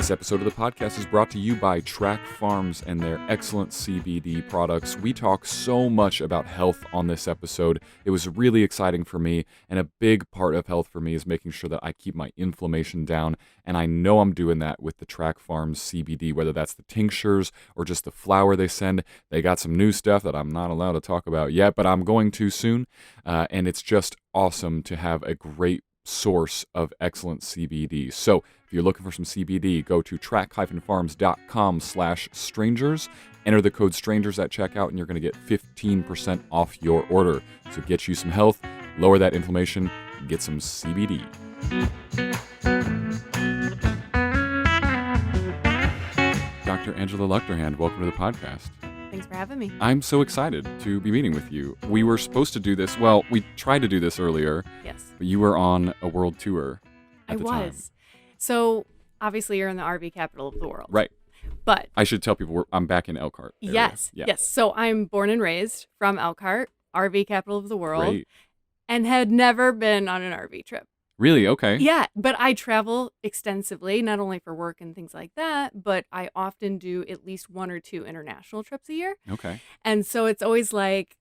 This episode of the podcast is brought to you by Track Farms and their excellent CBD products. We talk so much about health on this episode. It was really exciting for me, and a big part of health for me is making sure that I keep my inflammation down, and I know I'm doing that with the Track Farms CBD, whether that's the tinctures or just the flower they send. They got some new stuff that I'm not allowed to talk about yet, but I'm going to soon, and it's just awesome to have a great source of excellent CBD. So if you're looking for some CBD, go to track-farms.com/strangers. Enter the code strangers at checkout and you're going to get 15% off your order. So get you some health, lower that inflammation, get some CBD. Dr. Angela Lucterhand, welcome to the podcast. Thanks for having me. I'm so excited to be meeting with you. We were supposed to do this, well, we tried to do this earlier. Yes. But you were on a world tour at the time. I was. So, obviously, you're in the RV capital of the world. Right. But I should tell people I'm back in Elkhart area. Yes. Yeah. Yes. So, I'm born and raised from Elkhart, RV capital of the world, Great. and had never been on an RV trip. Really? Okay. Yeah, but I travel extensively, not only for work and things like that, but I often do at least one or two international trips a year. Okay. And so it's always like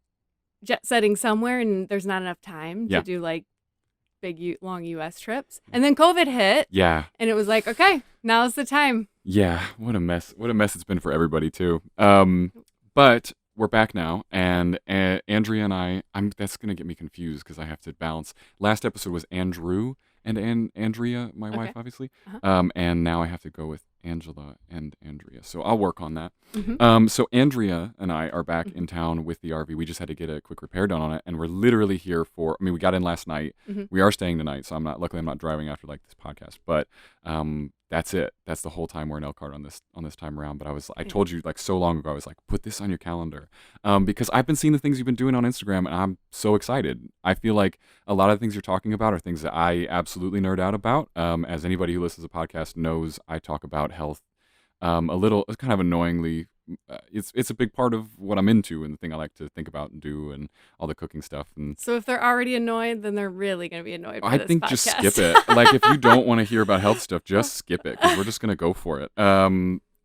jet setting somewhere and there's not enough time Yeah. to do like big, long U.S. trips. And then COVID hit. Yeah. And it was like, okay, now's the time. Yeah. What a mess. What a mess it's been for everybody too. But we're back now, and Andrea and that's going to get me confused because I have to balance. Last episode was Andrew and Andrea, my wife, obviously. Uh-huh. And now I have to go with Angela and Andrea. So I'll work on that. Mm-hmm. So Andrea and I are back in town with the RV. We just had to get a quick repair done on it, and we're literally here we got in last night. Mm-hmm. We are staying tonight, so luckily I'm not driving after like this podcast, but that's it. That's the whole time we're in Elkhart on this time around. But I told you like so long ago, I was like, put this on your calendar, because I've been seeing the things you've been doing on Instagram, and I'm so excited. I feel like a lot of the things you're talking about are things that I absolutely nerd out about. As anybody who listens to the podcast knows, I talk about health a little, kind of annoyingly. It's a big part of what I'm into and the thing I like to think about and do and all the cooking stuff. And So if they're already annoyed, then they're really going to be annoyed by I this think podcast. just skip it. Like if you don't want to hear about health stuff, just skip it because we're just going to go for it.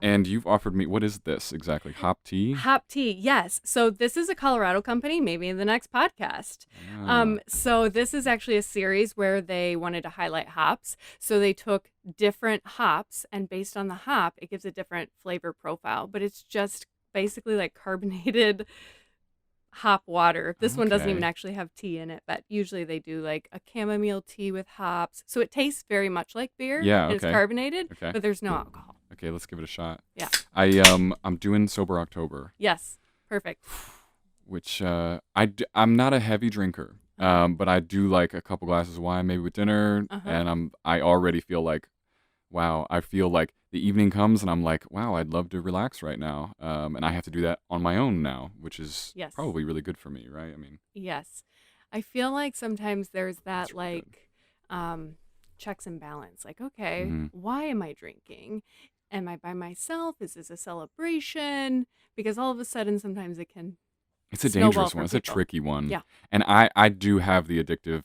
And you've offered me, what is this exactly? Hop tea? Hop tea, yes. So this is a Colorado company, maybe in the next podcast. Ah. So this is actually a series where they wanted to highlight hops. So they took different hops, and based on the hop, it gives a different flavor profile. But it's just basically like carbonated hop water. This one doesn't Okay. even actually have tea in it, but usually they do like a chamomile tea with hops. So it tastes very much like beer. Yeah, and It's okay. carbonated, Okay. but there's no alcohol. Okay, let's give it a shot. Yeah. I'm doing Sober October, Yes. Perfect. which I'm not a heavy drinker, but I do like a couple glasses of wine maybe with dinner, Uh-huh. and I already feel like, wow, I feel like the evening comes and I'm like, wow, I'd love to relax right now, and I have to do that on my own now, which is Yes. probably really good for me, right? I mean, Yes. I feel like sometimes there's that That's really checks and balance. Like, okay, Mhm. why am I drinking? Am I by myself? Is this a celebration? Because all of a sudden sometimes it can it's a snowball dangerous for one. It's a people. tricky one. Yeah. And I do have the addictive,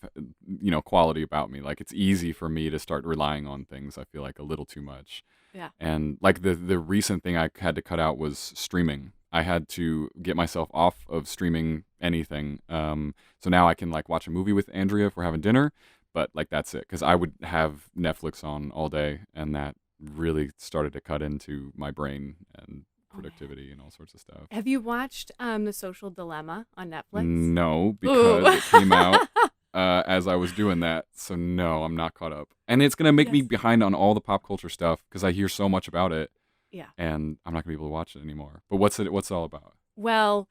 quality about me. Like it's easy for me to start relying on things. I feel like a little too much. Yeah. And like the recent thing I had to cut out was streaming. I had to get myself off of streaming anything. So now I can like watch a movie with Andrea if we're having dinner, but like that's it. Because I would have Netflix on all day, and that really started to cut into my brain and productivity and all sorts of stuff. Have you watched The Social Dilemma on Netflix? No, because it came out as I was doing that. So no, I'm not caught up. And it's going to make me Yes. behind on all the pop culture stuff because I hear so much about it, Yeah. and I'm not going to be able to watch it anymore. But what's it all about? Well,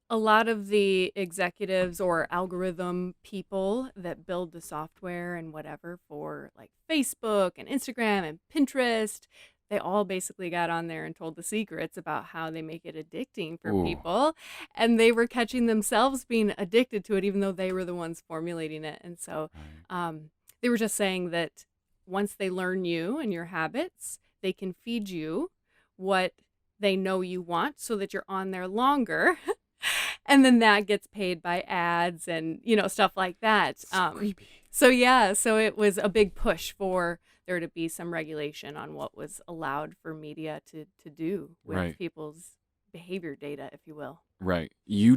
a lot of the executives or algorithm people that build the software and whatever for like Facebook and Instagram and Pinterest, they all basically got on there and told the secrets about how they make it addicting for Ooh. people. And they were catching themselves being addicted to it, even though they were the ones formulating it. And so Right. they were just saying that once they learn you and your habits, they can feed you what they know you want so that you're on there longer. And then that gets paid by ads and, stuff like that. So creepy. So it was a big push for there to be some regulation on what was allowed for media to do with Right. people's behavior data, if you will. Right. You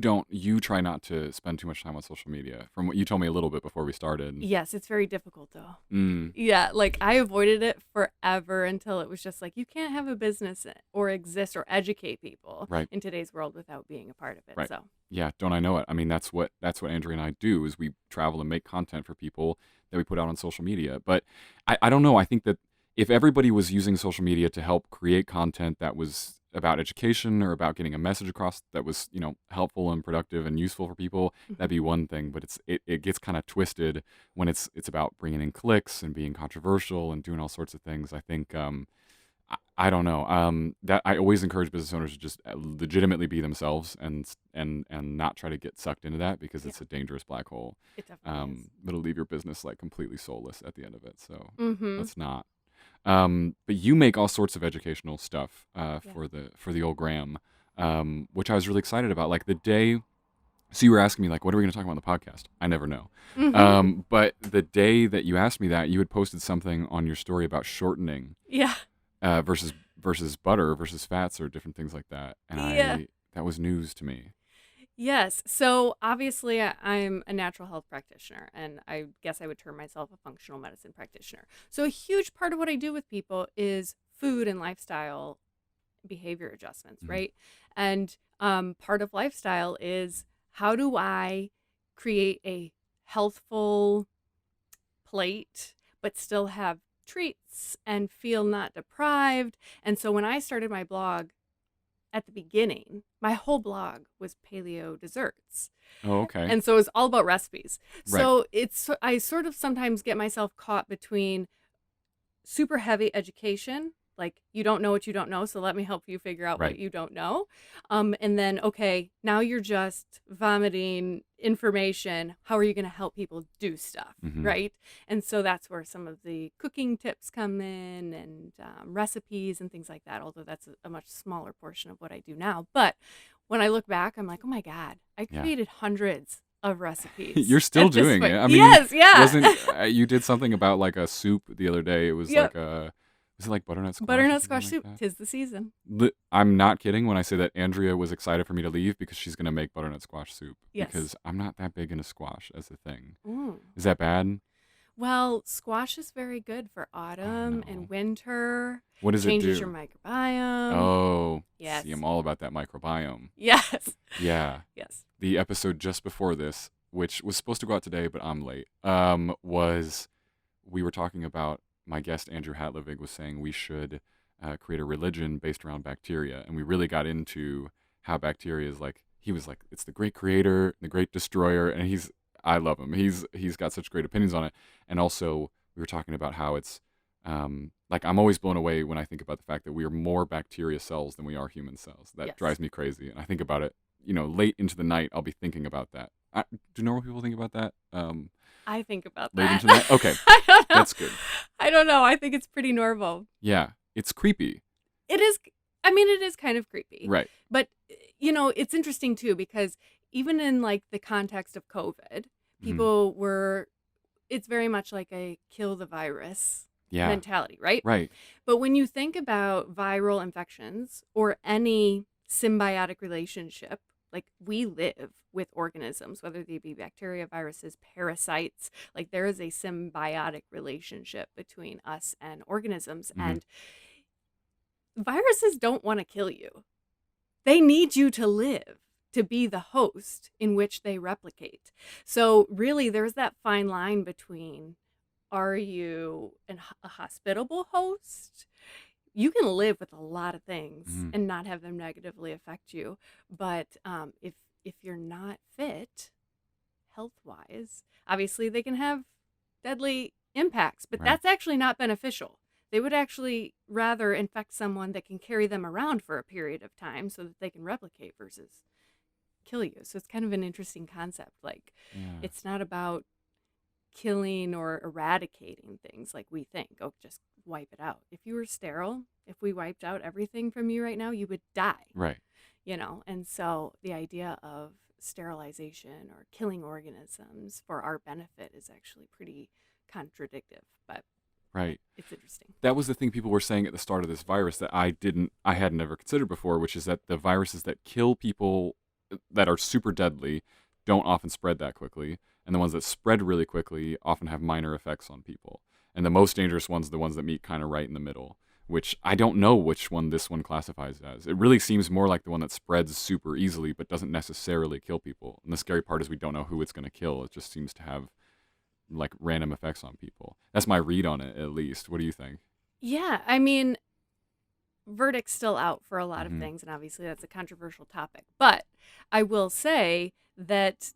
try not to spend too much time on social media, from what you told me a little bit before we started. Yes, it's very difficult though. Mm, Yeah, like I avoided it forever until it was just like you can't have a business or exist or educate people right. in today's world without being a part of it. Right. So, Yeah, don't I know it? I mean, that's what Andrea and I do is we travel and make content for people that we put out on social media. But I don't know. I think that if everybody was using social media to help create content that was about education or about getting a message across that was, helpful and productive and useful for people, that'd be one thing. But it gets kind of twisted when it's about bringing in clicks and being controversial and doing all sorts of things. I think I don't know. That I always encourage business owners to just legitimately be themselves and not try to get sucked into that because yeah, it's a dangerous black hole. it definitely is. It'll leave your business like completely soulless at the end of it. So Mm-hmm. let's not. But you make all sorts of educational stuff Yeah. for the old Graham, which I was really excited about. Like the day. So you were asking me like, what are we going to talk about on the podcast? I never know. Mm-hmm. But the day that you asked me that, you had posted something on your story about shortening. Yeah. Versus butter versus fats or different things like that, and Yeah. that was news to me. Yes. So obviously, I'm a natural health practitioner, and I guess I would term myself a functional medicine practitioner. So a huge part of what I do with people is food and lifestyle behavior adjustments, Mhm. right? And part of lifestyle is how do I create a healthful plate, but still have treats and feel not deprived. And so when I started my blog at the beginning, my whole blog was paleo desserts. Oh, okay. And so it was all about recipes. Right. So I sort of sometimes get myself caught between super heavy education, like you don't know what you don't know, so let me help you figure out Right. what you don't know. And then, okay, now you're just vomiting information. How are you going to help people do stuff, Mhm. right? And so that's where some of the cooking tips come in and recipes and things like that, although that's a much smaller portion of what I do now. But when I look back, I'm like, oh my God, I Yeah. created hundreds of recipes. You're still at this doing it. point. I mean, Yes, yeah. wasn't you did something about like a soup the other day? It was Yep. like was it like butternut squash or Butternut something squash like soup, that? 'tis the season. I'm not kidding when I say that Andrea was excited for me to leave because she's gonna make butternut squash soup Yes. because I'm not that big into squash as a thing. Mm. Is that bad? Well, squash is very good for Oh autumn no. and winter. What does it Changes your do? microbiome. Oh, Yes. see, I'm all about that microbiome. Yes. Yeah. Yes. The episode just before this, which was supposed to go out today, but I'm late, was we were talking about my guest, Andrew Hatlevig, was saying we should create a religion based around bacteria. And we really got into how bacteria is like, he was like, it's the great creator, the great destroyer. And I love him. He's got such great opinions on it. And also, we were talking about how it's, like I'm always blown away when I think about the fact that we are more bacteria cells than we are human cells. That Yes. drives me crazy. And I think about it, late into the night, I'll be thinking about that. Do normal people think about that? I think about Late that. into the night? Okay, I don't know. that's good. I don't know. I think it's pretty normal. Yeah, it's creepy. It is. I mean, it is kind of creepy. Right. But, it's interesting too, because even in like the context of COVID, people were, it's very much like a kill the virus Yeah. mentality, right? Right. But when you think about viral infections or any symbiotic relationship, like we live with organisms, whether they be bacteria, viruses, parasites, like there is a symbiotic relationship between us and organisms. And viruses don't want to kill you. They need you to live, to be the host in which they replicate. So really there's that fine line between, are you a hospitable host? You can live with a lot of things and not have them negatively affect you. But if you're not fit health-wise, obviously they can have deadly impacts, but Right. that's actually not beneficial. They would actually rather infect someone that can carry them around for a period of time so that they can replicate versus kill you. So it's kind of an interesting concept. Like, it's not about killing or eradicating things like we think. Oh, just wipe it out. If you were sterile, if we wiped out everything from you right now, you would die. Right. And so the idea of sterilization or killing organisms for our benefit is actually pretty contradictive. But Right. It's interesting. That was the thing people were saying at the start of this virus that I had never considered before, which is that the viruses that kill people that are super deadly don't often spread that quickly. And the ones that spread really quickly often have minor effects on people. And the most dangerous ones are the ones that meet kind of right in the middle, which I don't know which one this one classifies as. It really seems more like the one that spreads super easily but doesn't necessarily kill people. And the scary part is we don't know who it's going to kill. It just seems to have like random effects on people. That's my read on it, at least. What do you think? Yeah, I mean, verdict's still out for a lot of Mhm. things, and obviously that's a controversial topic. But I will say that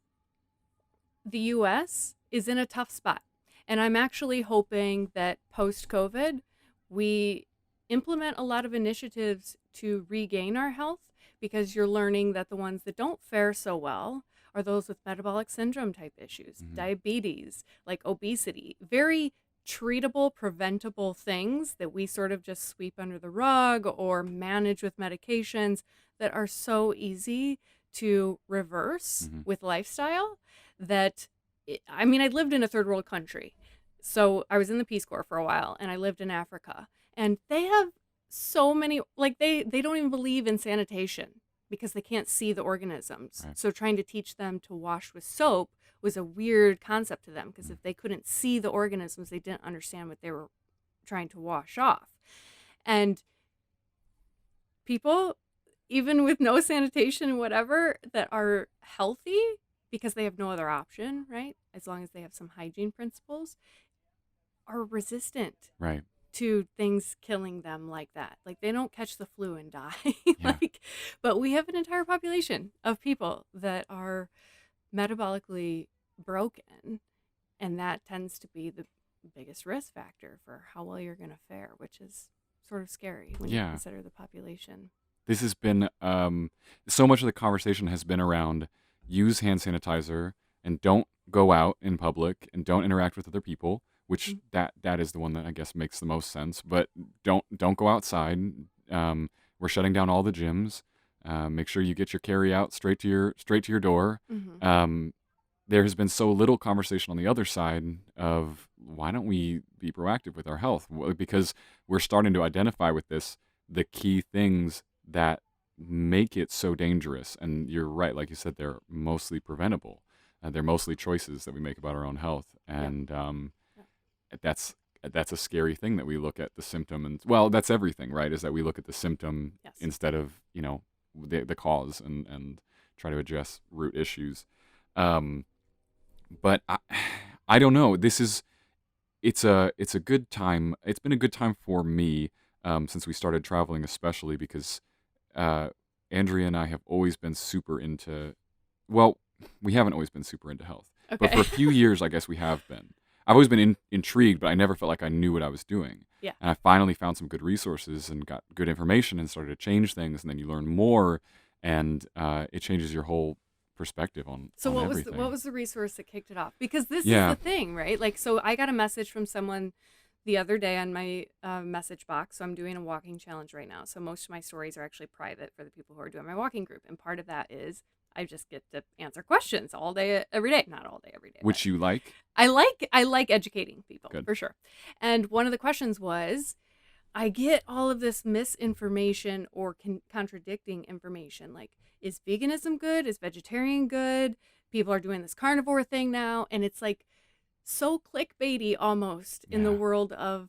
the US is in a tough spot. And I'm actually hoping that post-COVID, we implement a lot of initiatives to regain our health, because you're learning that the ones that don't fare so well are those with metabolic syndrome type issues, Mhm. diabetes, like obesity, very treatable, preventable things that we sort of just sweep under the rug or manage with medications that are so easy to reverse Mhm. with lifestyle that I mean, I lived in a third world country. So I was in the Peace Corps for a while, and I lived in Africa. And they have so many, like they don't even believe in sanitation because they can't see the organisms. Right. So trying to teach them to wash with soap was a weird concept to them, because if they couldn't see the organisms, they didn't understand what they were trying to wash off. And people, even with no sanitation and whatever, that are healthy because they have no other option, right? As long as they have some hygiene principles, are resistant Right. to things killing them like that. Like, they don't catch the flu and die. Yeah. But we have an entire population of people that are metabolically broken, and that tends to be the biggest risk factor for how well you're going to fare, which is sort of scary when you Yeah. consider the population. This has been so much of the conversation has been around use hand sanitizer and don't go out in public and don't interact with other people, which that is the one that I guess makes the most sense. But don't go outside. We're shutting down all the gyms. Make sure you get your carry out straight to your door. Mm-hmm. There has been so little conversation on the other side of why don't we be proactive with our health? Because we're starting to identify with this the key things that make it so dangerous. And you're right, like you said, they're mostly preventable. They're mostly choices that we make about our own health, and that's a scary thing that we look at the symptom, and well, that's everything, right? Is that we look at the symptom instead of the cause and try to address root issues. But I don't know. It's a good time. It's been a good time for me since we started traveling, especially because Andrea and I have always been super into. Well, we haven't always been super into health, but for a few years, I guess we have been. I've always been intrigued, but I never felt like I knew what I was doing. Yeah. And I finally found some good resources and got good information and started to change things, and then you learn more, and it changes your whole perspective on everything. What was the resource that kicked it off? Because this is Yeah. the thing, right? Like, so I got a message from someone the other day on my message box. So I'm doing a walking challenge right now. So most of my stories are actually private for the people who are doing my walking group. And part of that is I just get to answer questions all day, every day. Not all day, every day. Which you like? I like educating people. Good. For sure. And one of the questions was, I get all of this misinformation or contradicting information. Like, is veganism good? Is vegetarian good? People are doing this carnivore thing now. And it's like so clickbaity almost in the world of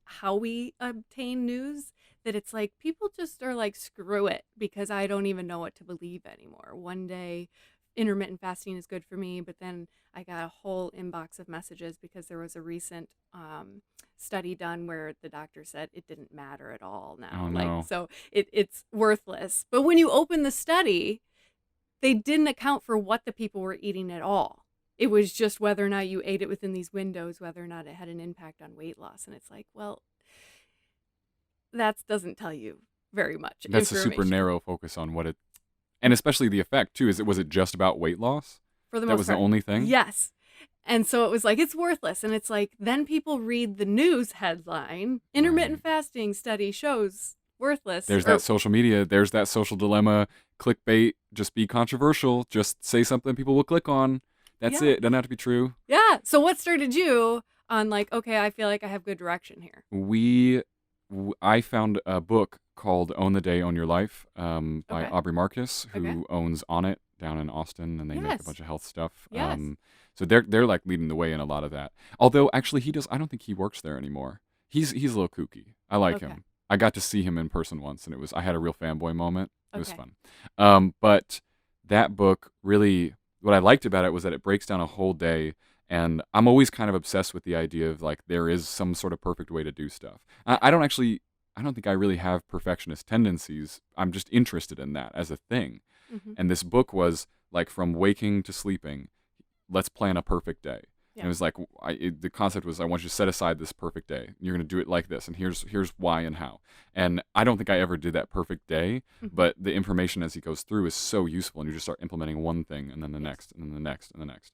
how we obtain news, that it's like people just are like, screw it, because I don't even know what to believe anymore. One day intermittent fasting is good for me, but then I got a whole inbox of messages because there was a recent study done where the doctor said it didn't matter at all now. Oh, no. Like, so it's worthless. But when you open the study, they didn't account for what the people were eating at all. It was just whether or not you ate it within these windows, whether or not it had an impact on weight loss. And it's like, well, that doesn't tell you very much. That's a super narrow focus on what it, and especially the effect too. Was it just about weight loss? For the most part. That was the only thing? Yes. And so it was like, it's worthless. And it's like, then people read the news headline, intermittent fasting study shows worthless. There's that social media. There's that social dilemma. Clickbait. Just be controversial. Just say something people will click on. That's it. Doesn't have to be true. Yeah. So what started you on like, okay, I feel like I have good direction here? I found a book called Own the Day, Own Your Life by Okay. Aubrey Marcus, Okay. who owns On It down in Austin, and they make a Yes. bunch of health stuff. Yes. So they're like leading the way in a lot of that. Although actually he does, I don't think he works there anymore. He's a little kooky. I like Okay. him. I got to see him in person once, and I had a real fanboy moment. It was Okay. fun. But that book really, what I liked about it was that it breaks down a whole day. And I'm always kind of obsessed with the idea of like there is some sort of perfect way to do stuff. I don't think I really have perfectionist tendencies. I'm just interested in that as a thing. Mm-hmm. And this book was like from waking to sleeping, let's plan a perfect day. Yeah. And it was like the concept was I want you to set aside this perfect day. You're going to do it like this, and here's why and how. And I don't think I ever did that perfect day, Mm-hmm. but the information as he goes through is so useful, and you just start implementing one thing, and then the next, and then the next, and the next.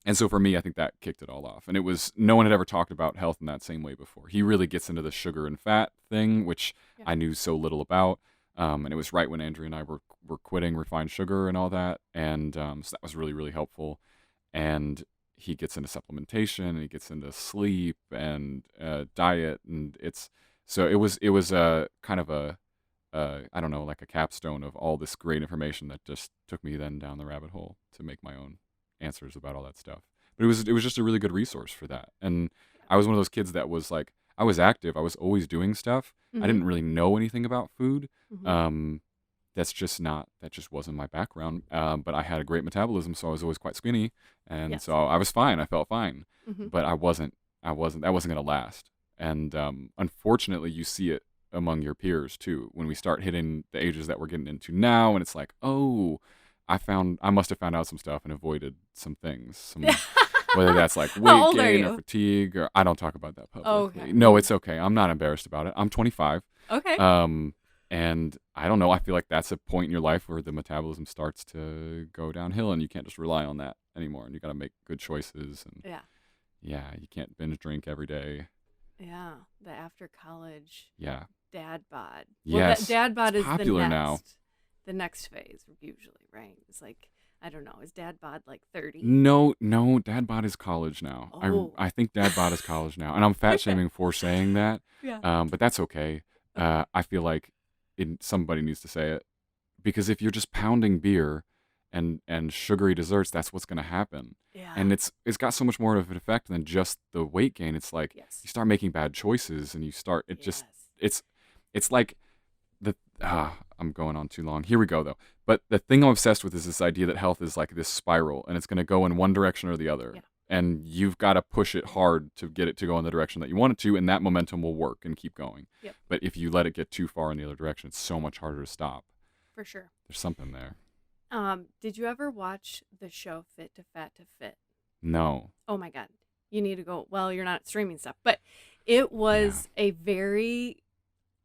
And so for me, I think that kicked it all off. And it was, no one had ever talked about health in that same way before. He really gets into the sugar and fat thing, which Yeah. I knew so little about. And it was right when Andrea and I were quitting refined sugar and all that. And so that was really, really helpful. And he gets into supplementation, and he gets into sleep and diet. And it was a kind of I don't know, like a capstone of all this great information that just took me then down the rabbit hole to make my own answers about all that stuff. But it was just a really good resource for that. And I was one of those kids that was like, I was active. I was always doing stuff. I Mm-hmm. didn't really know anything about food. Mm-hmm. That just wasn't my background. But I had a great metabolism, so I was always quite skinny, and Yes. so I was fine. I felt fine, Mm-hmm. but that wasn't gonna last. And unfortunately, you see it among your peers too when we start hitting the ages that we're getting into now, and it's like, oh, I must have found out some stuff and avoided some things, whether that's like How weight old are gain or you? fatigue, or I don't talk about that publicly. Okay. No, it's okay. I'm not embarrassed about it. I'm 25. Okay. And I don't know. I feel like that's a point in your life where the metabolism starts to go downhill, and you can't just rely on that anymore. And you got to make good choices. And Yeah. yeah, you can't binge drink every day. Yeah. The after college Yeah. dad bod. Yes. Well, dad bod It's is popular now. the next phase usually, right? It's like, I don't know, is dad bod like 30? No, dad bod is college now. Oh. I think dad bod is college now, and I'm fat Okay. shaming for saying that. Yeah. But that's okay. I feel like somebody needs to say it, because if you're just pounding beer and sugary desserts, that's what's going to happen. Yeah. And it's got so much more of an effect than just the weight gain. It's like Yes. you start making bad choices, and Yes. it's like I'm going on too long. Here we go though. But the thing I'm obsessed with is this idea that health is like this spiral, and it's going to go in one direction or the other. Yeah. And you've got to push it hard to get it to go in the direction that you want it to, and that momentum will work and keep going. Yep. But if you let it get too far in the other direction, it's so much harder to stop. For sure. There's something there. Did you ever watch the show Fit to Fat to Fit? No. Oh my God. You need to go. Well, you're not streaming stuff, but it was a very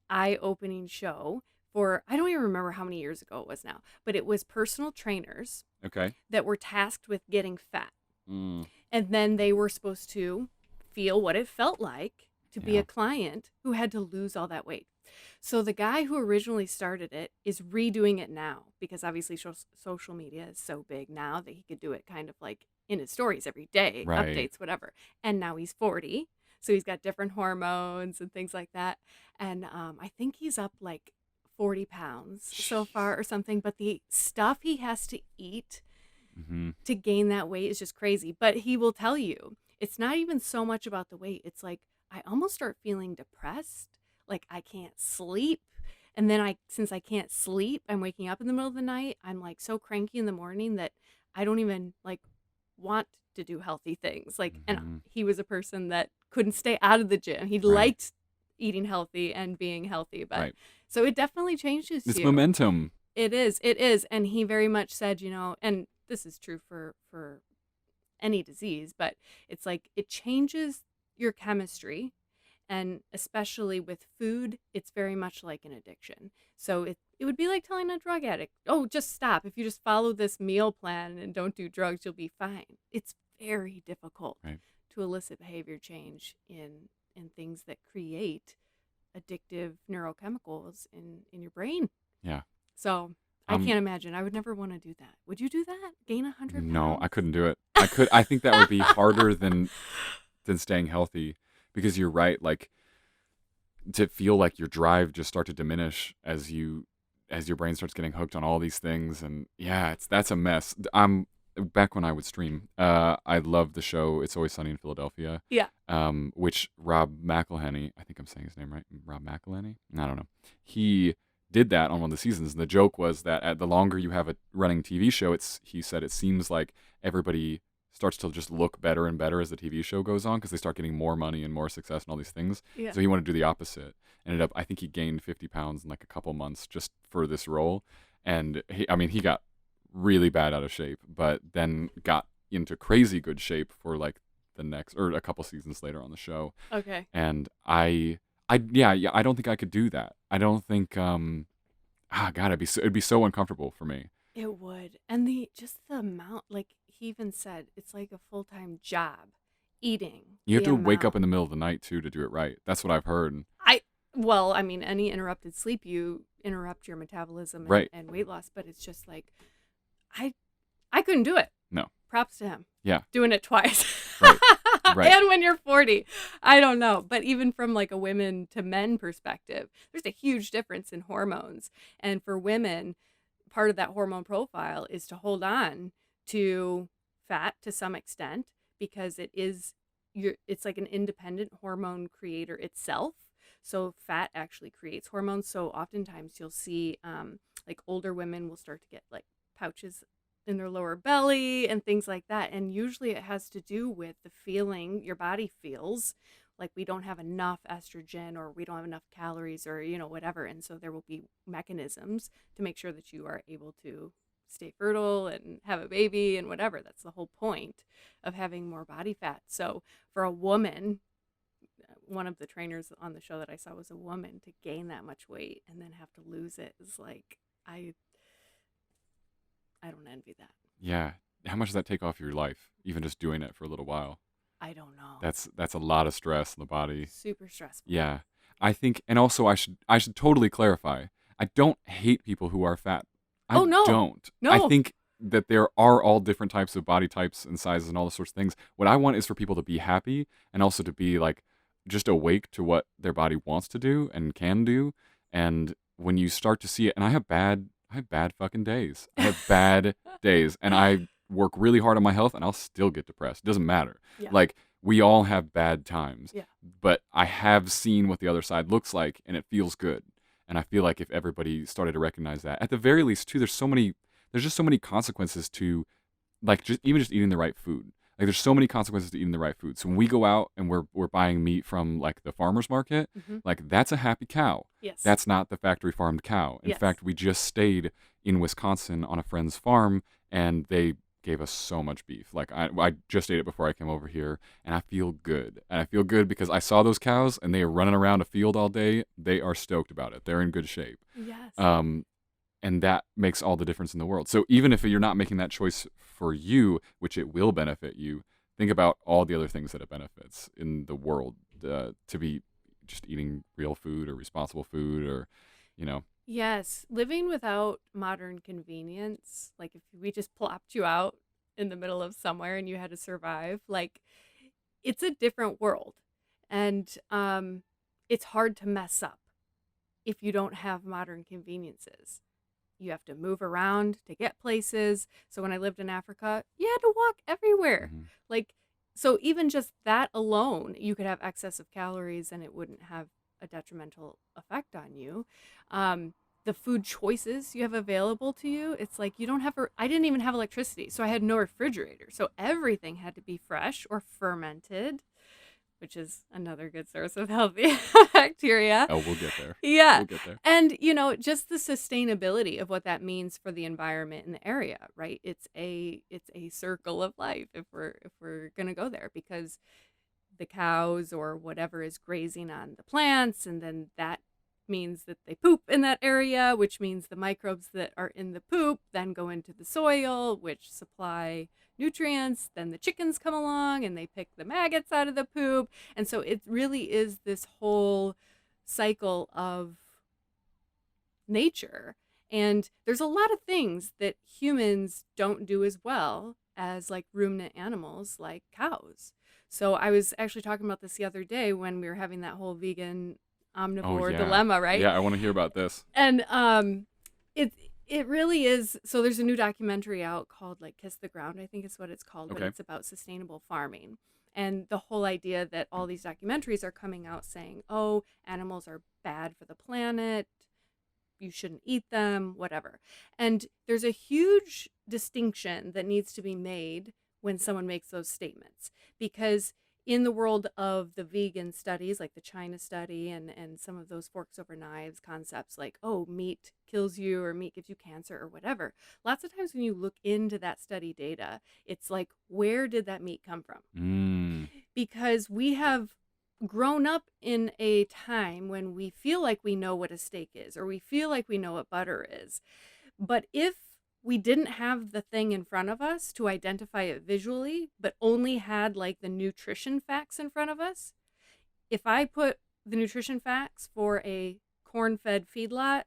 eye-opening show for, I don't even remember how many years ago it was now, but it was personal trainers Okay. that were tasked with getting fat. Mm. And then they were supposed to feel what it felt like to be Yeah. a client who had to lose all that weight. So the guy who originally started it is redoing it now, because obviously social media is so big now that he could do it kind of like in his stories every day, Right. updates, whatever. And now he's 40. So he's got different hormones and things like that. And I think he's up like 40 pounds so far or something. But the stuff he has to eat to gain that weight is just crazy. But he will tell you, it's not even so much about the weight. It's like, I almost start feeling depressed. Like I can't sleep. And then since I can't sleep, I'm waking up in the middle of the night. I'm like so cranky in the morning that I don't even like want to do healthy things. Like, and he was a person that couldn't stay out of the gym. He liked eating healthy and being healthy, but so it definitely changes It's you. momentum. It is. And he very much said, and this is true for any disease, but it's like it changes your chemistry. And especially with food, it's very much like an addiction. So it would be like telling a drug addict, oh, just stop. If you just follow this meal plan and don't do drugs, you'll be fine. It's very difficult to elicit behavior change in things that create addictive neurochemicals in your brain. Yeah. So I can't imagine. I would never want to do that. Would you do that? Gain 100 No, I pounds? couldn't do it. I think that would be harder than staying healthy, because you're right. Like, to feel like your drive just start to diminish as your brain starts getting hooked on all these things. And yeah, that's a mess. I'm back when I would stream. I loved the show It's Always Sunny in Philadelphia. Yeah. Which Rob McElhenney, I think I'm saying his name right, Rob McElhenney. I don't know. He did that on one of the seasons, and the joke was that the longer you have a running TV show, he said it seems like everybody starts to just look better and better as the TV show goes on, because they start getting more money and more success and all these things. Yeah. So he wanted to do the opposite. I think he gained 50 pounds in like a couple months just for this role. And he got really bad out of shape, but then got into crazy good shape for like the next, or a couple seasons later on the show. Okay. And I don't think I could do that. I don't think, God, it'd be so uncomfortable for me. It would. And the amount, like he even said, it's like a full-time job eating. You have the to wake up amount. in the middle of the night too to do it right. That's what I've heard. Well, I mean, any interrupted sleep, you interrupt your metabolism and, Right. and weight loss, but it's just like, I couldn't do it. No. Props to him. Yeah. Doing it twice. Right. Right. And when you're 40, I don't know. But even from like a women to men perspective, there's a huge difference in hormones. And for women, part of that hormone profile is to hold on to fat to some extent, because it's like an independent hormone creator itself. So fat actually creates hormones. So oftentimes you'll see like older women will start to get like pouches in their lower belly and things like that. And usually it has to do with the feeling your body feels like we don't have enough estrogen, or we don't have enough calories, or, whatever. And so there will be mechanisms to make sure that you are able to stay fertile and have a baby and whatever. That's the whole point of having more body fat. So for a woman, one of the trainers on the show that I saw was a woman, to gain that much weight and then have to lose it is like, I don't envy that. Yeah. How much does that take off your life, even just doing it for a little while? I don't know. That's a lot of stress in the body. Super stressful. Yeah. I think, and also I should totally clarify, I don't hate people who are fat. I don't. No. I think that there are all different types of body types and sizes and all those sorts of things. What I want is for people to be happy, and also to be like just awake to what their body wants to do and can do. And when you start to see it, and I have bad fucking days. I have bad days, and I work really hard on my health, and I'll still get depressed. It doesn't matter. Yeah. Like, we all have bad times. Yeah. But I have seen what the other side looks like, and it feels good. And I feel like if everybody started to recognize that, at the very least too, there's just so many consequences to, like, just eating the right food. Like, there's so many consequences to eating the right food. So when we go out and we're buying meat from like the farmer's market, like, that's a happy cow. Yes. That's not the factory farmed cow. In Yes. fact, we just stayed in Wisconsin on a friend's farm, and they gave us so much beef. Like, I just ate it before I came over here, and I feel good. And I feel good because I saw those cows, and they are running around a field all day. They are stoked about it. They're in good shape. Yes. And that makes all the difference in the world. So even if you're not making that choice for you, which it will benefit you, think about all the other things that it benefits in the world, to be just eating real food or responsible food, or, Yes. Living without modern convenience, like if we just plopped you out in the middle of somewhere and you had to survive, like, it's a different world. And it's hard to mess up if you don't have modern conveniences. You have to move around to get places. So when I lived in Africa, you had to walk everywhere. Mhm. Like, so even just that alone, you could have excess of calories and it wouldn't have a detrimental effect on you. The food choices you have available to you, it's like you don't have, I didn't even have electricity, so I had no refrigerator. So everything had to be fresh or fermented, which is another good source of healthy bacteria. Oh, we'll get there. Yeah. We'll get there. And, just the sustainability of what that means for the environment in the area, right? It's a circle of life if we're going to go there, because the cows or whatever is grazing on the plants, and then that means that they poop in that area, which means the microbes that are in the poop then go into the soil, which supply nutrients. Then the chickens come along and they pick the maggots out of the poop. And so it really is this whole cycle of nature. And there's a lot of things that humans don't do as well as like ruminant animals like cows. So I was actually talking about this the other day when we were having that whole vegan Oh omnivore yeah. dilemma, right? Yeah, I want to hear about this. And it it really is. So there's a new documentary out called like Kiss the Ground, I think is what it's called, but Okay. it's about sustainable farming. And the whole idea that all these documentaries are coming out saying, oh, animals are bad for the planet, you shouldn't eat them, whatever. And there's a huge distinction that needs to be made when someone makes those statements, because in the world of the vegan studies, like the China study and some of those forks over knives concepts, like, oh, meat kills you or meat gives you cancer or whatever, lots of times when you look into that study data, it's like, where did that meat come from? Because we have grown up in a time when we feel like we know what a steak is, or we feel like we know what butter is. But if we didn't have the thing in front of us to identify it visually, but only had like the nutrition facts in front of us, if I put the nutrition facts for a corn-fed feedlot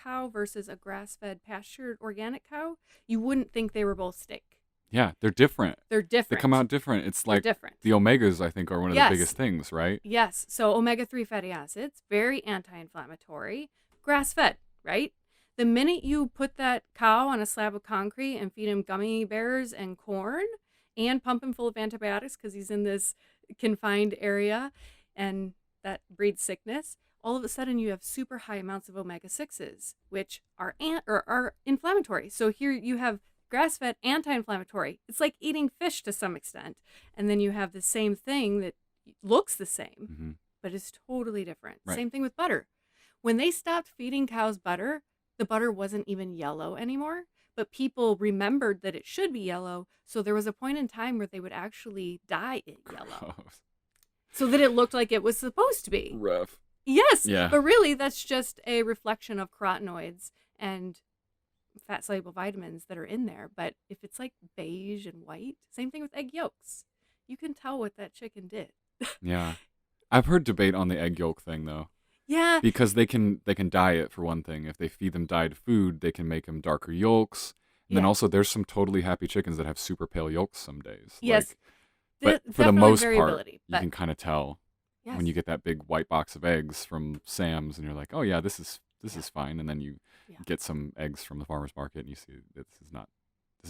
cow versus a grass-fed pastured organic cow, you wouldn't think they were both steak. Yeah, they're different. They're different. They come out different. It's like different. The omegas, I think, are one of Yes. the biggest things, right? Yes. So omega-3 fatty acids, very anti-inflammatory, grass-fed, right? The minute you put that cow on a slab of concrete and feed him gummy bears and corn and pump him full of antibiotics because he's in this confined area and that breeds sickness, all of a sudden you have super high amounts of omega-6s, which are inflammatory. So here you have grass-fed anti-inflammatory. It's like eating fish to some extent. And then you have the same thing that looks the same, but is totally different. Right. Same thing with butter. When they stopped feeding cows butter, the butter wasn't even yellow anymore, but people remembered that it should be yellow. So there was a point in time where they would actually dye it yellow so that it looked like it was supposed to be. Rough. Yes. Yeah. But really, that's just a reflection of carotenoids and fat soluble vitamins that are in there. But if it's like beige and white, same thing with egg yolks. You can tell what that chicken did. Yeah. I've heard debate on the egg yolk thing though. Yeah. Because they can dye it for one thing. If they feed them dyed food, they can make them darker yolks. And then also there's some totally happy chickens that have super pale yolks some days. Yes. But for the most part, you but can kind of tell when you get that big white box of eggs from Sam's and you're like, oh yeah, this is fine. And then you get some eggs from the farmer's market and you see this is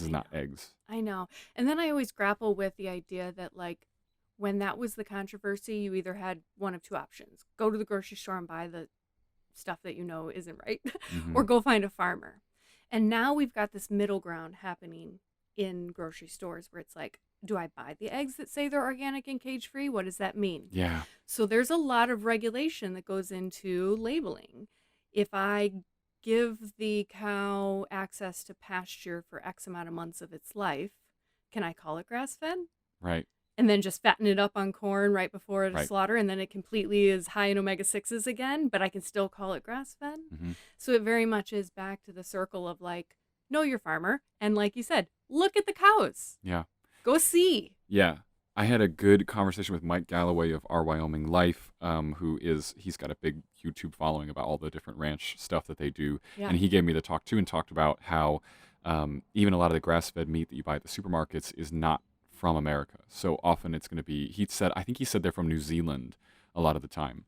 not eggs. I know. And then I always grapple with the idea that like when that was the controversy, you either had one of two options: go to the grocery store and buy the stuff that you know isn't right, or go find a farmer. And now we've got this middle ground happening in grocery stores where it's like, do I buy the eggs that say they're organic and cage-free? What does that mean? Yeah. So there's a lot of regulation that goes into labeling. If I give the cow access to pasture for X amount of months of its life, can I call it grass-fed? Right. And then just fatten it up on corn right before Right. slaughter, and then it completely is high in omega-6s again, but I can still call it grass-fed? So it very much is back to the circle of like, know your farmer, and like you said, look at the cows. Yeah. Go see. Yeah. I had a good conversation with Mike Galloway of Our Wyoming Life, he's got a big YouTube following about all the different ranch stuff that they do. Yeah. And he gave me the talk too and talked about how even a lot of the grass-fed meat that you buy at the supermarkets is not from America. So often it's going to be, I think he said they're from New Zealand a lot of the time,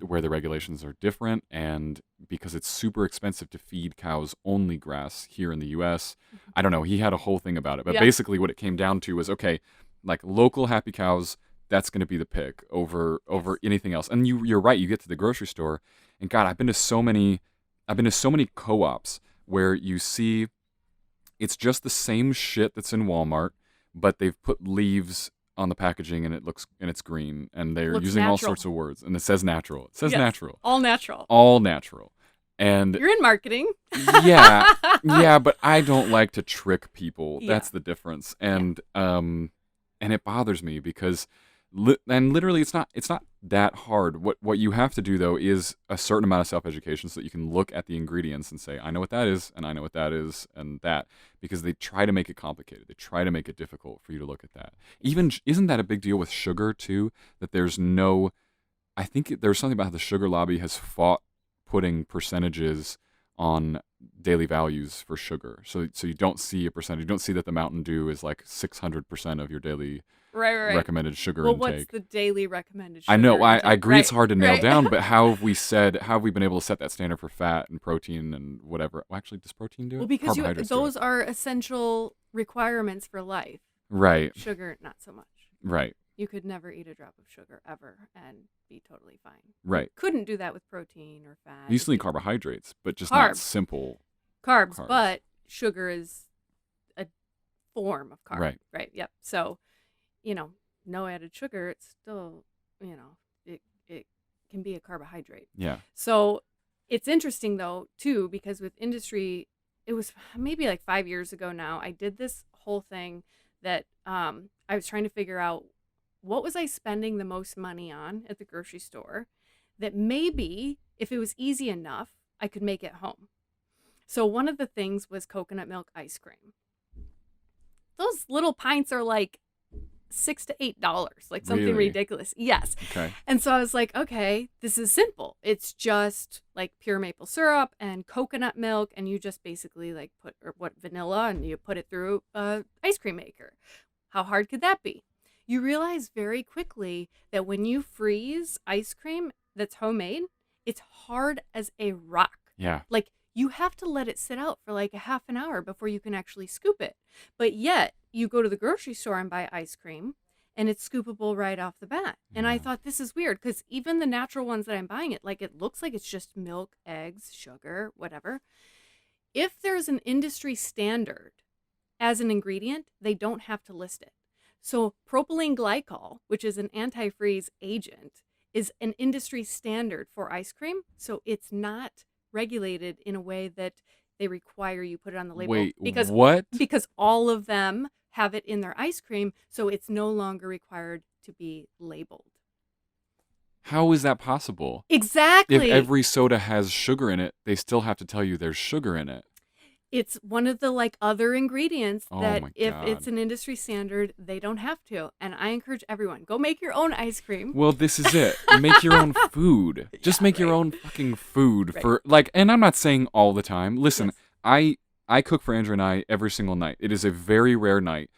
where the regulations are different. And because it's super expensive to feed cows only grass here in the US, I don't know, he had a whole thing about it. But basically what it came down to was, okay, like local happy cows, that's going to be the pick over anything else. And you're right, you get to the grocery store and God, I've been to so many co-ops where you see it's just the same shit that's in Walmart, but they've put leaves on the packaging and it's green and they're using natural. all sorts of words and it says natural. It says natural. All natural. All natural. And you're in marketing. yeah, but I don't like to trick people. Yeah. That's the difference. And it bothers me because literally it's not that hard. What you have to do though is a certain amount of self-education so that you can look at the ingredients and say, I know what that is and I know what that is and that, because they try to make it complicated. They try to make it difficult for you to look at that. Even isn't that a big deal with sugar too, that I think there's something about how the sugar lobby has fought putting percentages on daily values for sugar. So you don't see a percentage. You don't see that the Mountain Dew is like 600% of your daily Right. recommended sugar Well, intake. what's the daily recommended I sugar know. I intake? agree it's hard to nail Right. down, but how have we been able to set that standard for fat and protein and whatever? Well, actually, does protein do it? Well, because Carbohydrates do it. those are essential requirements for life. Right. Sugar, not so much. Right. You could never eat a drop of sugar ever and be totally fine. Right. You couldn't do that with protein or fat. You used to need carbohydrates, but just not simple carbs. carbs. But sugar is a form of carb. Right. Right. Yep. So, no added sugar, it's still, it can be a carbohydrate. Yeah. So it's interesting though, too, because with industry, it was maybe like 5 years ago now, I did this whole thing that I was trying to figure out what was I spending the most money on at the grocery store that maybe if it was easy enough, I could make at home. So one of the things was coconut milk ice cream. Those little pints are like $6 to $8, like something Really? ridiculous. Yes. Okay. And so I was like, okay, this is simple. It's just like pure maple syrup and coconut milk, and you just basically like put vanilla, and you put it through a ice cream maker. How hard could that be? You realize very quickly that when you freeze ice cream that's homemade, it's hard as a rock. Yeah. Like you have to let it sit out for like a half an hour before you can actually scoop it. But yet you go to the grocery store and buy ice cream and it's scoopable right off the bat. And I thought this is weird because even the natural ones that I'm buying it looks like it's just milk, eggs, sugar, whatever. If there's an industry standard as an ingredient, they don't have to list it. So propylene glycol, which is an antifreeze agent, is an industry standard for ice cream. So it's not regulated in a way that they require you put it on the label. Wait, because what? Because all of them have it in their ice cream, so it's no longer required to be labeled. How is that possible? Exactly. If every soda has sugar in it, they still have to tell you there's sugar in it. It's one of the other ingredients that if God. it's an industry standard, they don't have to. And I encourage everyone, go make your own ice cream. Well, this is it. Make your own food. Just make your own fucking food for and I'm not saying all the time. Listen, yes. I cook for Andrew and I every single night. It is a very rare night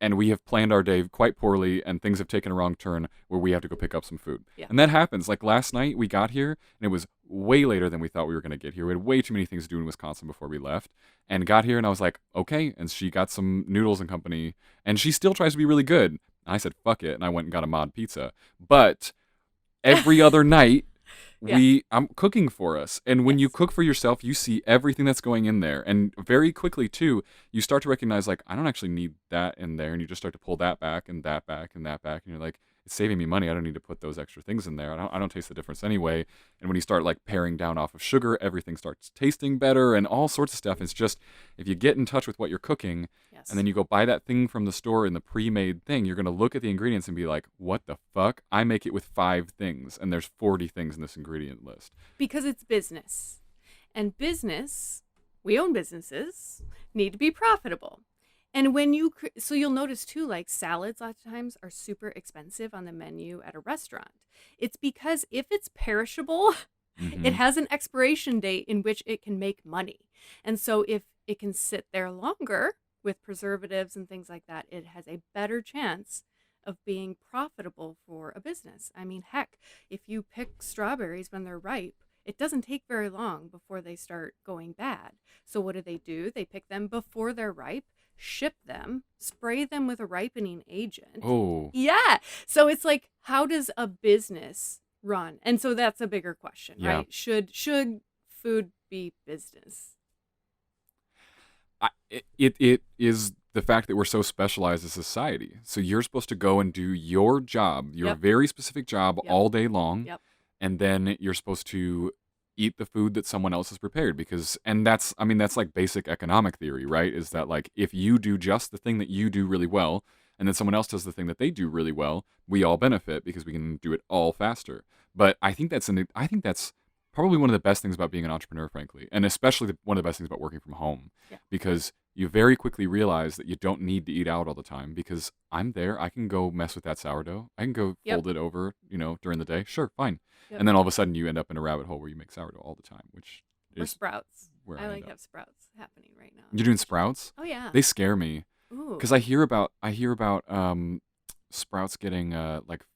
and we have planned our day quite poorly and things have taken a wrong turn where we have to go pick up some food. Yeah. And that happens. Like last night we got here and it was way later than we thought we were going to get here. We had way too many things to do in Wisconsin before we left and got here and I was like, okay. And she got some noodles and company and she still tries to be really good. And I said, fuck it. And I went and got a mod pizza. But every other night I'm cooking for us. And when you cook for yourself, you see everything that's going in there. And very quickly, too, you start to recognize, I don't actually need that in there. And you just start to pull that back and that back and that back. And you're like, it's saving me money. I don't need to put those extra things in there. I don't taste the difference anyway. And when you start, paring down off of sugar, everything starts tasting better and all sorts of stuff. It's just, if you get in touch with what you're cooking, and then you go buy that thing from the store in the pre-made thing, you're going to look at the ingredients and be like, what the fuck? I make it with 5 things, and there's 40 things in this ingredient list. Because it's business. And we own businesses, need to be profitable. And so you'll notice too, salads a lot of times are super expensive on the menu at a restaurant. It's because if it's perishable, it has an expiration date in which it can make money. And so if it can sit there longer with preservatives and things like that, it has a better chance of being profitable for a business. I mean, heck, if you pick strawberries when they're ripe, it doesn't take very long before they start going bad. So what do? They pick them before they're ripe, ship them, spray them with a ripening agent. Oh. Yeah. So it's how does a business run? And so that's a bigger question, right? Should food be business? It is the fact that we're so specialized as a society. So you're supposed to go and do your job, your very specific job all day long. Yep. And then you're supposed to eat the food that someone else has prepared and that's basic economic theory, right? Is that if you do just the thing that you do really well and then someone else does the thing that they do really well, we all benefit because we can do it all faster. But I think that's probably one of the best things about being an entrepreneur, frankly, and especially one of the best things about working from home, because you very quickly realize that you don't need to eat out all the time because I'm there. I can go mess with that sourdough. I can go Yep. fold it over, during the day. Sure, fine. Yep. And then all of a sudden you end up in a rabbit hole where you make sourdough all the time, which Or is sprouts. where I I like end up. have sprouts happening right now. You're doing sprouts? Oh yeah. They scare me Ooh. because I hear about sprouts getting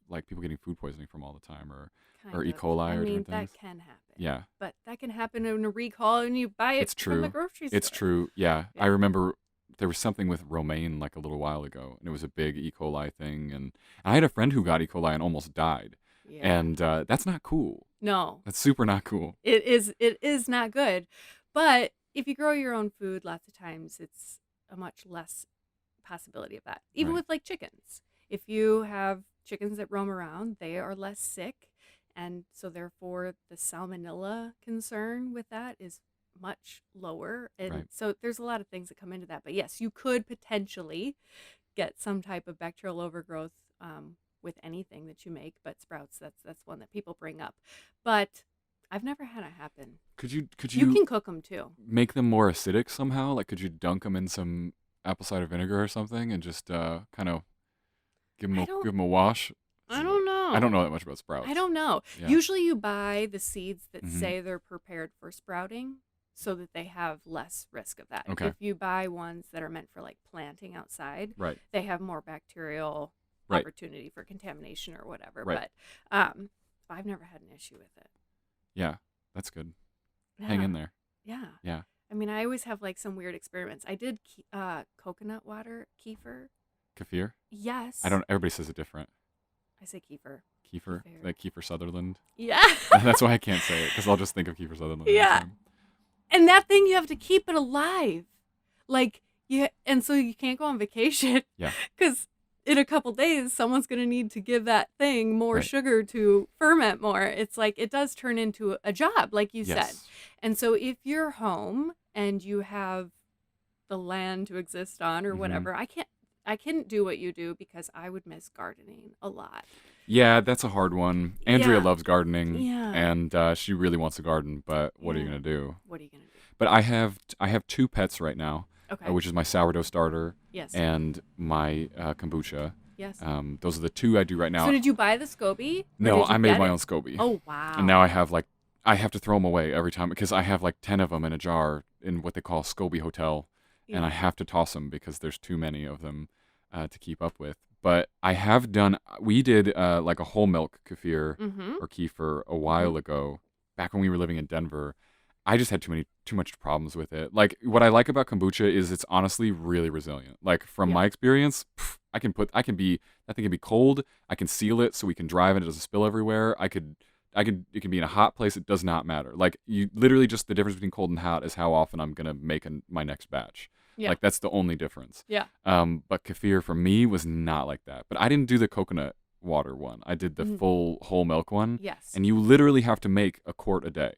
like people getting food poisoning from all the time or E. Kind of. coli I or mean, different things. that can happen. Yeah. But that can happen in a recall and you buy it It's from the true. grocery store. It's true. Yeah. I Yeah. remember there was something with romaine like a little while ago, and it was a big E. coli thing. And I had a friend who got E. coli and almost died. Yeah. And that's not cool. No. That's super not cool. It is not good. But if you grow your own food, lots of times it's a much less possibility of that. Even Right. with like chickens. If you have chickens that roam around, they are less sick. And so therefore the salmonella concern with that is much lower. And Right. so there's a lot of things that come into that. But yes, you could potentially get some type of bacterial overgrowth with anything that you make, but sprouts, that's one that people bring up. But I've never had it happen. Could you You can cook them too. make them more acidic somehow? Like, could you dunk them in some apple cider vinegar or something and just kind of give I them a wash? I don't know. I don't know that much about sprouts. I don't know. Yeah. Usually you buy the seeds that Mhm. say they're prepared for sprouting so that they have less risk of that. Okay. If you buy ones that are meant for like planting outside, Right. they have more bacterial Right. opportunity for contamination or whatever. Right. But I've never had an issue with it. Yeah. That's good. Yeah. Hang in there. Yeah. Yeah. I mean, I always have like some weird experiments. I did coconut water kefir. Kefir? Yes. Everybody says it different. I say kefir. Kefir? Kefir. Like Kiefer Sutherland? Yeah. That's why I can't say it, because I'll just think of Kiefer Sutherland. every Yeah. time. And that thing, you have to keep it alive. Like, and so you can't go on vacation. Yeah. Because in a couple days, someone's going to need to give that thing more Right. sugar to ferment more. It's like, it does turn into a job, like you said. Yes. And so if you're home and you have the land to exist on or Mhm. whatever, I couldn't do what you do because I would miss gardening a lot. Yeah, that's a hard one. Andrea Yeah. loves gardening, Yeah. and she really wants to garden, but what are you Yeah. gonna do? What are you going to do? But I have two pets right now, Okay. which is my sourdough starter Yes. and my kombucha. Yes. Those are the two I do right now. So did you buy the SCOBY? Or No, did you I made get my it? own SCOBY. Oh, wow. And now I have to throw them away every time because I have like 10 of them in a jar in what they call SCOBY Hotel, and I have to toss them because there's too many of them to keep up with. But we did like a whole milk kefir Mm-hmm. or kefir a while ago, back when we were living in Denver. I just had too much problems with it. Like, what I like about kombucha is it's honestly really resilient. Like, from Yeah. my experience, that thing can be cold. I can seal it so we can drive and it doesn't spill everywhere. It can be in a hot place. It does not matter. Like, you literally, just the difference between cold and hot is how often I'm gonna make my next batch. Yeah. Like, that's the only difference. Yeah. But kefir for me was not like that. But I didn't do the coconut water one. I did the full whole milk one. Yes. And you literally have to make a quart a day.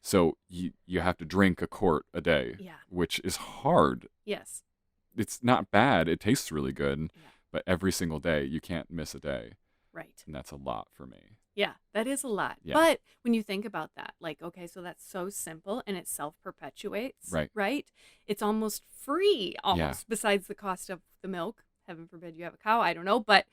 So you have to drink a quart a day, Yeah. which is hard. Yes. It's not bad. It tastes really good. Yeah. But every single day, you can't miss a day. Right. And that's a lot for me. Yeah, that is a lot. Yeah. But when you think about that, like, okay, so that's so simple and it self-perpetuates. Right. Right? It's almost free, besides the cost of the milk. Heaven forbid you have a cow. I don't know. But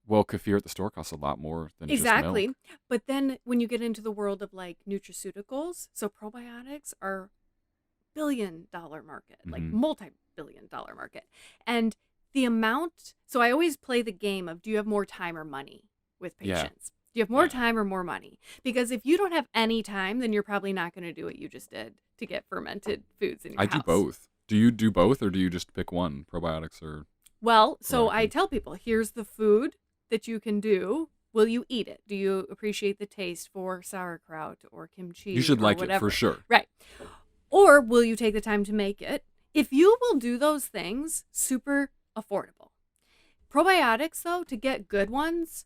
Well, kefir at the store costs a lot more than exactly. just milk. But then when you get into the world of like nutraceuticals, so probiotics are billion-dollar market, like Mhm. multi-billion-dollar market. And the amount, so I always play the game of, do you have more time or money with Yeah. patients? Do you have more Yeah. time or more money? Because if you don't have any time, then you're probably not going to do what you just did to get fermented foods in your I house. do both. Do you do both, or do you just pick one, probiotics or? Well, so I Probiotic. tell people, here's the food that you can do. Will you eat it? Do you appreciate the taste for sauerkraut or kimchi? You should or like it whatever? for sure. Right. Or will you take the time to make it? If you will do those things, super affordable. Probiotics, though, to get good ones,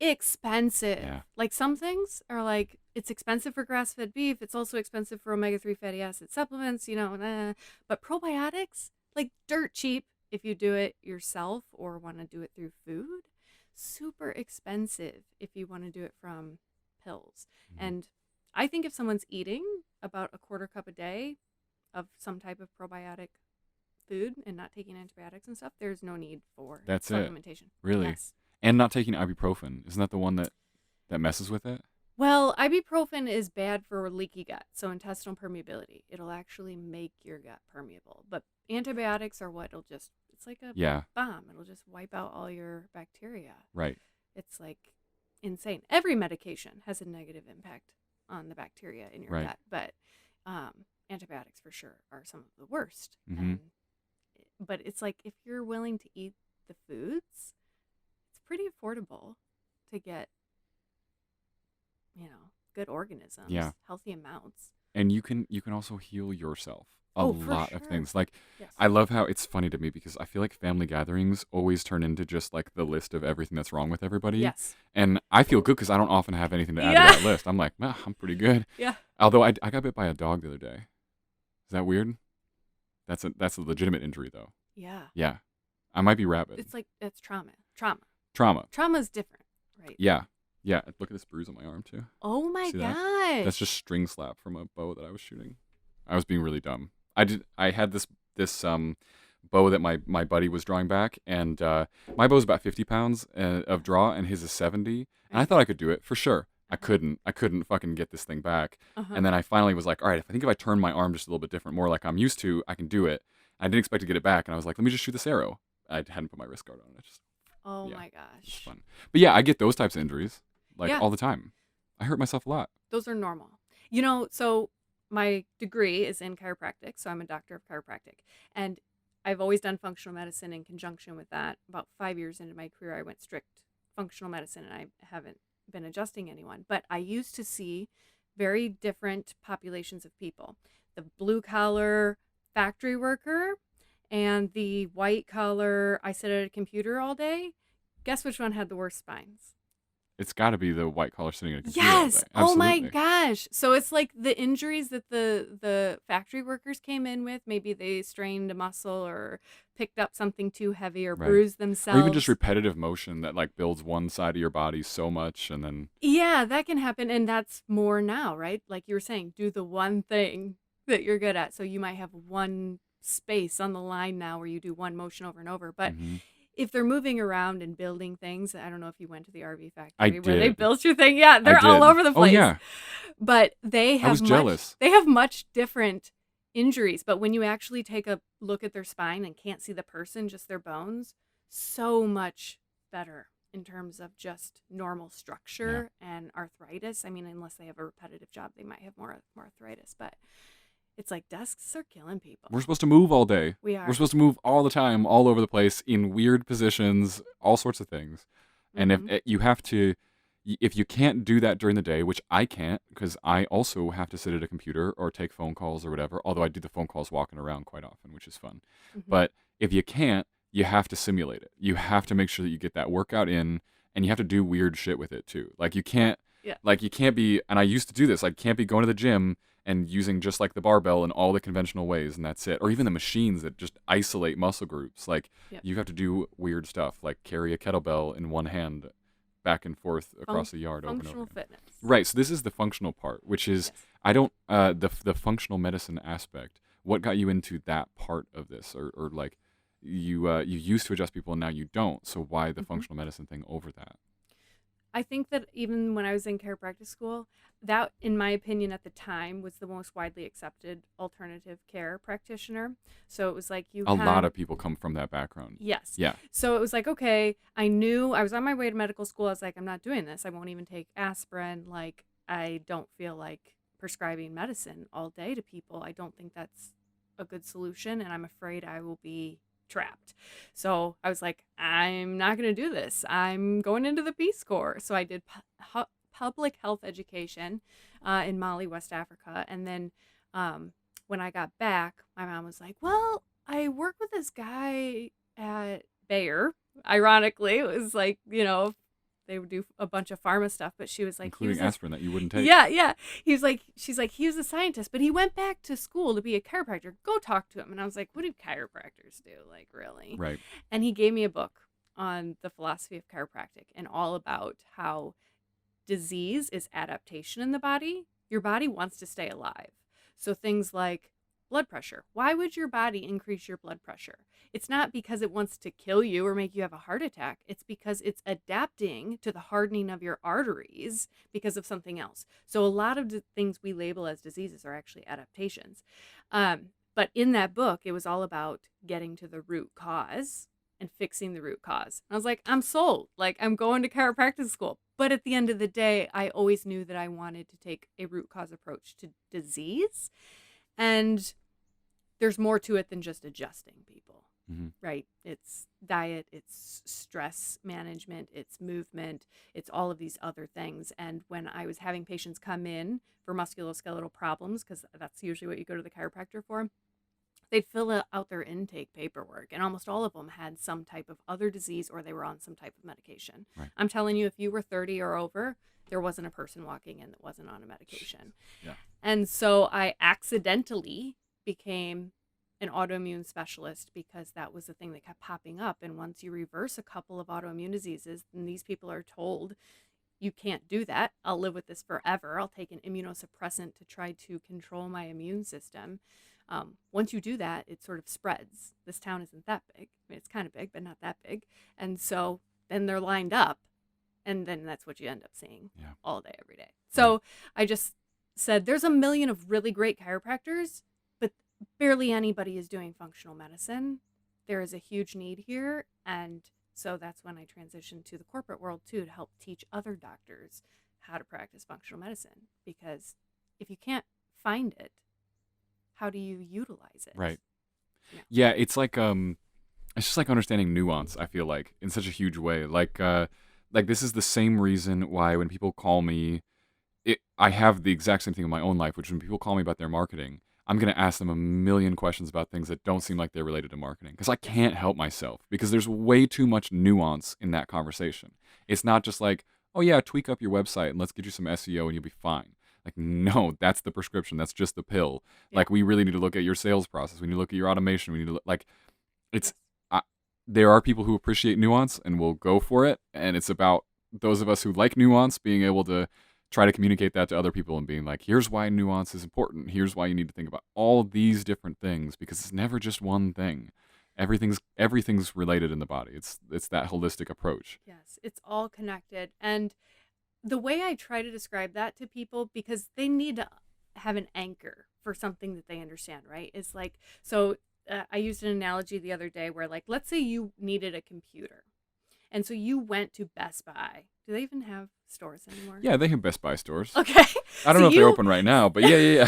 expensive. Yeah. Like, some things are like, it's expensive for grass-fed beef. It's also expensive for omega-3 fatty acid supplements, But probiotics, like, dirt cheap if you do it yourself or want to do it through food. Super expensive if you want to do it from pills. Mhm. And I think if someone's eating about a quarter cup a day of some type of probiotic food and not taking antibiotics and stuff, there's no need for That's it. supplementation. Really? Yes. And not taking ibuprofen. Isn't that the one that messes with it? Well, ibuprofen is bad for leaky gut, so intestinal permeability. It'll actually make your gut permeable. But antibiotics are what it'll just, it's like a Yeah. bomb. It'll just wipe out all your bacteria. Right. It's like insane. Every medication has a negative impact on the bacteria in your Right. gut, but antibiotics for sure are some of the worst. Mhm. But it's like if you're willing to eat the foods, it's pretty affordable to get, good organisms, Yeah. healthy amounts. And you can also heal yourself a Oh, for lot of sure. things. Like Yes. I love how it's funny to me because I feel like family gatherings always turn into just like the list of everything that's wrong with everybody. Yes. And I feel good because I don't often have anything to add Yeah. to that list. I'm like, well, I'm pretty good. Yeah. Although I got bit by a dog the other day. Is that weird? That's a legitimate injury though. Yeah. Yeah. I might be rabid. It's like, it's trauma. Trauma's different, right? Yeah. Yeah. Look at this bruise on my arm too. Oh my See that? gosh. That's just string slap from a bow that I was shooting. I was being really dumb. I had this bow that my buddy was drawing back, and my bow's about 50 pounds of draw, and his is 70. And I thought I could do it for sure. I couldn't fucking get this thing back. And then I finally was like, all right, if I turn my arm just a little bit different, more like I'm used to, I can do it. I didn't expect to get it back, and I was like, let me just shoot this arrow. I hadn't put my wrist guard on it. Oh yeah, my It's gosh. fun. But yeah, I get those types of injuries like Yeah. all the time. I hurt myself a lot. Those are normal. So my degree is in chiropractic, so I'm a doctor of chiropractic. And I've always done functional medicine in conjunction with that. About 5 years into my career, I went strict functional medicine, and I haven't been adjusting anyone. But I used to see very different populations of people. The blue-collar factory worker and the white-collar, I sit at a computer all day. Guess which one had the worst spines? It's got to be the white collar sitting at a computer all Yes. day. Oh my Absolutely. gosh. So it's like the injuries that the factory workers came in with. Maybe they strained a muscle or picked up something too heavy or Right. bruised Or themselves. even just repetitive motion that like builds one side of your body so much, and then Yeah, that can happen, and that's more now, right? Like you were saying, do the one thing that you're good at. So you might have one space on the line now where you do one motion over and over, but if they're moving around and building things, I don't know if you went to the RV factory where they did. built your thing. Yeah, they're I all did. over the Oh place. yeah. But they have I was jealous. They have much different injuries. But when you actually take a look at their spine and can't see the person, just their bones, so much better in terms of just normal structure and arthritis. I mean, unless they have a repetitive job, they might have more arthritis. But it's like desks are killing people. We're supposed to move all day. We are. We're supposed to move all the time, all over the place, in weird positions, all sorts of things. And if you have to, if you can't do that during the day, which I can't, because I also have to sit at a computer or take phone calls or whatever, although I do the phone calls walking around quite often, which is fun. But if you can't, you have to simulate it. You have to make sure that you get that workout in, and you have to do weird shit with it too. Like you can't, like you can't be, and I used to do this, I can't be going to the gym and using just like the barbell in all the conventional ways and that's it. Or even the machines that just isolate muscle groups. Like you have to do weird stuff, like carry a kettlebell in one hand back and forth across the yard over and over. Functional fitness. Right. So this is the functional part, which is, I don't, the functional medicine aspect. What got you into that part of this? Or like you used to adjust people and now you don't. So why the functional medicine thing over that? I think that even when I was in chiropractic school, that, in my opinion, at the time, was the most widely accepted alternative care practitioner. So it was like A lot of people come from that background. Yes. Yeah. So it was like, okay, I knew I was on my way to medical school. I was like, I'm not doing this. I won't even take aspirin. Like, I don't feel like prescribing medicine all day to people. I don't think that's a good solution, and I'm afraid I will be trapped. So I was like, I'm not going to do this. I'm going into the Peace Corps. So I did public health education in Mali, West Africa. And then when I got back, my mom was like, well, I work with this guy at Bayer. Ironically, it was like, they would do a bunch of pharma stuff, but she was like, including aspirin that you wouldn't take. Yeah. She's like, he was a scientist, but he went back to school to be a chiropractor. Go talk to him. And I was like, what do chiropractors do? Like, really? Right. And he gave me a book on the philosophy of chiropractic and all about how disease is adaptation in the body. Your body wants to stay alive. So things like blood pressure. Why would your body increase your blood pressure? It's not because it wants to kill you or make you have a heart attack. It's because it's adapting to the hardening of your arteries because of something else. So a lot of the things we label as diseases are actually adaptations. But in that book, it was all about getting to the root cause and fixing the root cause. And I was like, I'm sold. Like, I'm going to chiropractic school. But at the end of the day, I always knew that I wanted to take a root cause approach to disease. And there's more to it than just adjusting people, right? It's diet, it's stress management, it's movement, it's all of these other things. And when I was having patients come in for musculoskeletal problems, because that's usually what you go to the chiropractor for, they'd fill out their intake paperwork, and almost all of them had some type of other disease or they were on some type of medication. Right. I'm telling you, if you were 30 or over, there wasn't a person walking in that wasn't on a medication. Yeah. And so I accidentally became an autoimmune specialist because that was the thing that kept popping up. And once you reverse a couple of autoimmune diseases, then these people are told, you can't do that. I'll live with this forever. I'll take an immunosuppressant to try to control my immune system. Once you do that, it sort of spreads. This town isn't that big. I mean, it's kind of big, but not that big. And so then they're lined up, and then that's what you end up seeing all day, every day. So I just said, there's a million of really great chiropractors, but barely anybody is doing functional medicine. There is a huge need here. And so that's when I transitioned to the corporate world too, to help teach other doctors how to practice functional medicine. Because if you can't find it, how do you utilize it? Right. Yeah, it's like it's just like understanding nuance, I feel like, in such a huge way. Like this is the same reason why when people call me, I have the exact same thing in my own life, which when people call me about their marketing, I'm going to ask them a million questions about things that don't seem like they're related to marketing, because I can't help myself, because there's way too much nuance in that conversation. It's not just like, oh yeah, tweak up your website and let's get you some SEO and you'll be fine. Like, no, that's the prescription. That's just the pill. Yeah. Like, we really need to look at your sales process. We need to look at your automation. We need to look, like, it's, there are people who appreciate nuance and will go for it. And it's about those of us who like nuance being able to try to communicate that to other people and being like, here's why nuance is important. Here's why you need to think about all these different things, because it's never just one thing. Everything's related in the body. It's that holistic approach. Yes, it's all connected. And the way I try to describe that to people, because they need to have an anchor for something that they understand, right? It's like, so I used an analogy the other day where, like, let's say you needed a computer. And so you went to Best Buy. Do they even have stores anymore? Yeah, they have Best Buy stores. Okay. I don't know if they're open right now, but yeah.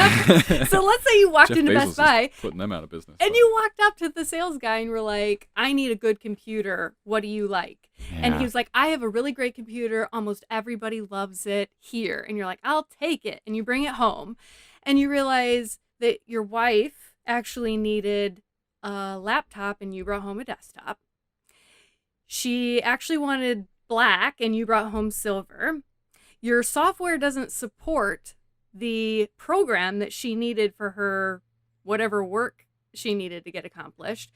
So let's say you walked Jeff into Bezos Best Buy. is putting them out of business. And you walked up to the sales guy and were like, I need a good computer. What do you like? Yeah. And he was like, I have a really great computer. Almost everybody loves it here. And you're like, I'll take it. And you bring it home. And you realize that your wife actually needed a laptop and you brought home a desktop. She actually wanted black and you brought home silver. Your software doesn't support the program that she needed for her whatever work she needed to get accomplished.